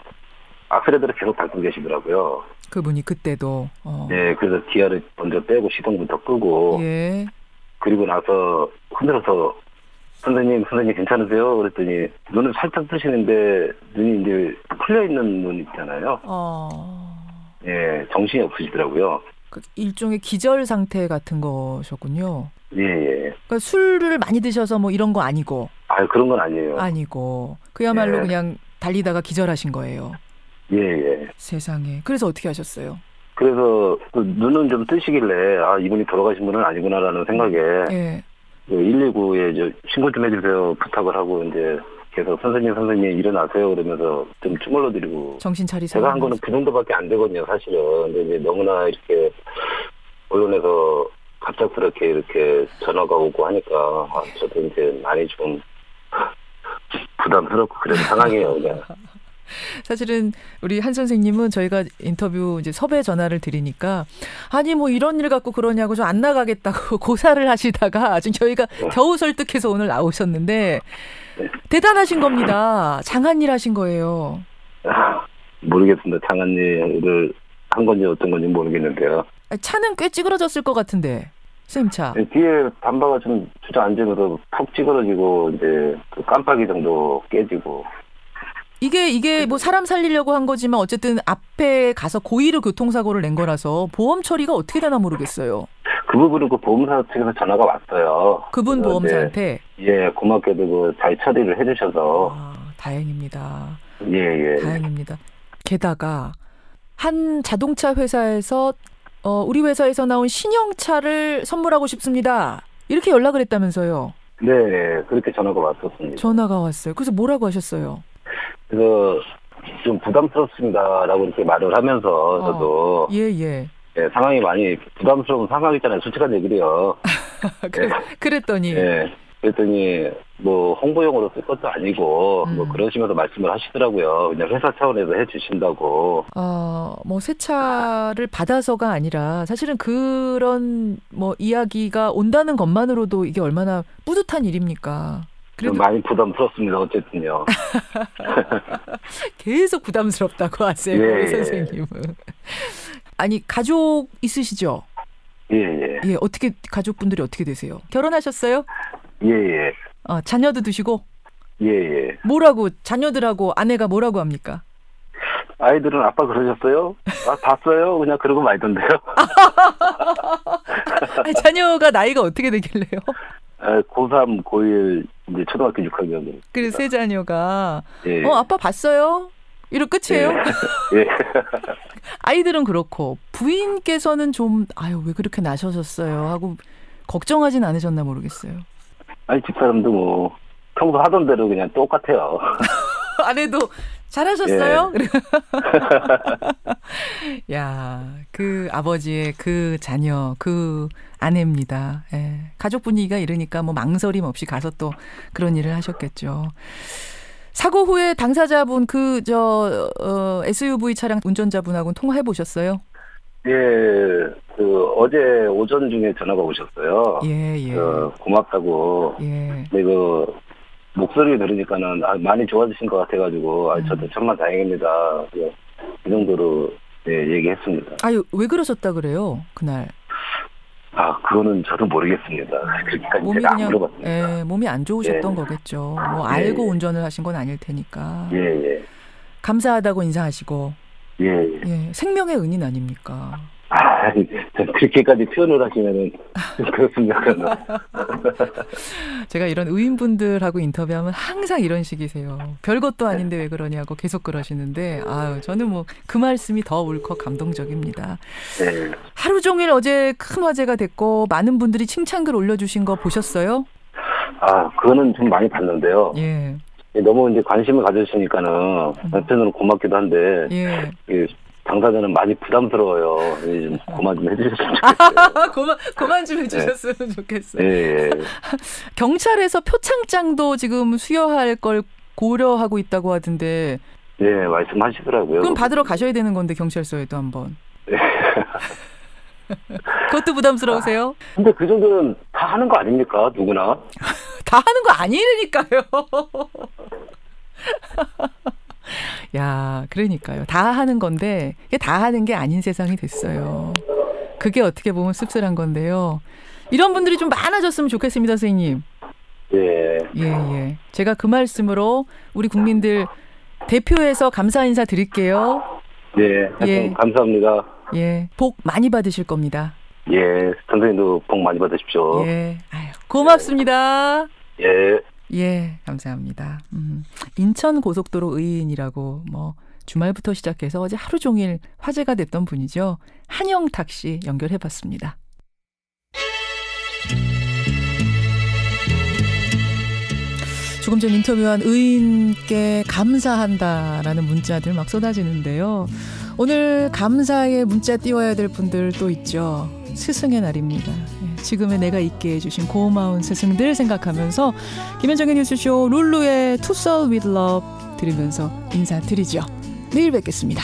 악셀레터를 계속 밟고 계시더라고요. 그분이 그때도. 네, 그래서 기아를 먼저 빼고 시동부터 끄고. 예. 그리고 나서 흔들어서 선생님 괜찮으세요? 그랬더니 눈을 살짝 뜨시는데 눈이 이제 풀려 있는 눈 있잖아요. 예, 정신이 없으시더라고요. 그 일종의 기절 상태 같은 거셨군요. 예. 그러니까 술을 많이 드셔서 뭐 이런 거 아니고. 그런 건 아니에요. 아니고 그야말로 그냥 달리다가 기절하신 거예요. 예. 세상에. 그래서 어떻게 하셨어요? 그래서 그 눈은 좀 뜨시길래 이분이 돌아가신 분은 아니구나라는 생각에 119에 신고 좀 해주세요 부탁을 하고 이제 계속 선생님 일어나세요 그러면서 좀 주물러드리고 정신 차리세요. 제가 한 거는 그 정도밖에 안 되거든요 사실은. 근데 이제 너무나 이렇게 언론에서 갑작스럽게 이렇게 전화가 오고 하니까 저도 이제 많이 좀 부담스럽고 그런 상황이에요. 그냥. 사실은 우리 한 선생님은 저희가 인터뷰 이제 섭외 전화를 드리니까 아니 뭐 이런 일 갖고 그러냐고 좀 안 나가겠다고 고사를 하시다가 지금 저희가 겨우 설득해서 오늘 나오셨는데 대단하신 겁니다. 장한 일 하신 거예요. 모르겠습니다. 장한 일을 한 건지 어떤 건지 모르겠는데요. 차는 꽤 찌그러졌을 것 같은데 선생님 차. 뒤에 담바가 좀 주저앉으면서 푹 찌그러지고 이제 그 깜빡이 정도 깨지고. 이게 뭐 사람 살리려고 한 거지만 어쨌든 앞에 가서 고의로 교통사고를 낸 거라서 보험 처리가 어떻게 되나 모르겠어요. 그 부분은 그 보험사 측에서 전화가 왔어요. 그분 보험사한테? 예, 고맙게도 잘 처리를 해주셔서. 다행입니다. 예. 다행입니다. 게다가 한 자동차 회사에서 우리 회사에서 나온 신형차를 선물하고 싶습니다. 이렇게 연락을 했다면서요. 네, 그렇게 전화가 왔었습니다. 전화가 왔어요. 그래서 뭐라고 하셨어요? 그래서 좀 부담스럽습니다라고 이렇게 말을 하면서 저도 예, 상황이 많이 부담스러운 상황이잖아요. 솔직한 얘기를요. 그랬더니 그랬더니 뭐 홍보용으로 쓸 것도 아니고 뭐 그러시면서 말씀을 하시더라고요. 그냥 회사 차원에서 해주신다고. 뭐 새 차를 받아서가 아니라 사실은 그런 뭐 이야기가 온다는 것만으로도 이게 얼마나 뿌듯한 일입니까? 그래도 많이 부담스럽습니다. 어쨌든요. 계속 부담스럽다고 하세요. 우리 선생님은. 아니 가족 있으시죠? 예. 어떻게 가족분들이 어떻게 되세요? 결혼하셨어요? 예. 자녀도 두시고? 예. 뭐라고 자녀들하고 아내가 뭐라고 합니까? 아이들은 아빠 그러셨어요? 봤어요? 그냥 그러고 말던데요. 자녀가 나이가 어떻게 되길래요? 고3, 고1, 이제 초등학교 6학년. 그래서 세 자녀가 아빠 봤어요? 이러 끝이에요? 예. 아이들은 그렇고 부인께서는 좀 왜 그렇게 나셔졌어요 하고 걱정하진 않으셨나 모르겠어요. 아니 집사람도 뭐 평소 하던 대로 그냥 똑같아요. 아내도 잘하셨어요? 야, 그 아버지의 그 자녀, 그 아내입니다. 가족 분위기가 이러니까 뭐 망설임 없이 가서 또 그런 일을 하셨겠죠. 사고 후에 당사자분 SUV 차량 운전자분하고는 통화해 보셨어요? 예, 어제 오전 중에 전화가 오셨어요. 예. 고맙다고. 예. 근데 목소리 들으니까는 많이 좋아지신 것 같아가지고 저도 정말 다행입니다. 이 정도로 얘기했습니다. 왜 그러셨다 그래요 그날? 그거는 저도 모르겠습니다. 그러니까 제가 안 물어봤습니다. 몸이 안 좋으셨던 거겠죠. 뭐 알고 운전을 하신 건 아닐 테니까. 예. 감사하다고 인사하시고. 예. 생명의 은인 아닙니까? 그렇게까지 표현을 하시면은 그렇습니다. 제가 이런 의인분들하고 인터뷰하면 항상 이런 식이세요. 별것도 아닌데 왜 그러냐고 계속 그러시는데 저는 뭐 그 말씀이 더 울컥 감동적입니다. 네. 하루 종일 어제 큰 화제가 됐고 많은 분들이 칭찬글 올려주신 거 보셨어요? 그거는 좀 많이 봤는데요. 예. 너무 이제 관심을 가져주시니까는 한편으로는 고맙기도 한데 당사자는 많이 부담스러워요. 좀 그만 좀 해주셨으면 좋겠어요. 그만 좀 해주셨으면 좋겠어요. 예. 경찰에서 표창장도 지금 수여할 걸 고려하고 있다고 하던데. 예, 말씀하시더라고요. 그럼 받으러 가셔야 되는 건데 경찰서에도 한번. 그것도 부담스러우세요? 근데 그 정도는 다 하는 거 아닙니까? 누구나. 다 하는 거 아니니까요. 야, 그러니까요. 다 하는 건데 이게 다 하는 게 아닌 세상이 됐어요. 그게 어떻게 보면 씁쓸한 건데요. 이런 분들이 좀 많아졌으면 좋겠습니다, 선생님. 예. 제가 그 말씀으로 우리 국민들 대표해서 감사 인사 드릴게요. 네, 감사합니다. 예, 복 많이 받으실 겁니다. 예, 선생님도 복 많이 받으십시오. 예, 아유, 고맙습니다. 예, 감사합니다. 인천 고속도로 의인이라고 주말부터 시작해서 어제 하루 종일 화제가 됐던 분이죠. 한영탁 씨 연결해봤습니다. 조금 전 인터뷰한 의인께 감사한다라는 문자들 막 쏟아지는데요. 오늘 감사의 문자 띄워야 될 분들 또 있죠. 스승의 날입니다. 지금의 내가 있게 해주신 고마운 스승들 생각하면서 김현정의 뉴스쇼 룰루의 To Serve With Love 들으면서 인사드리죠. 내일 뵙겠습니다.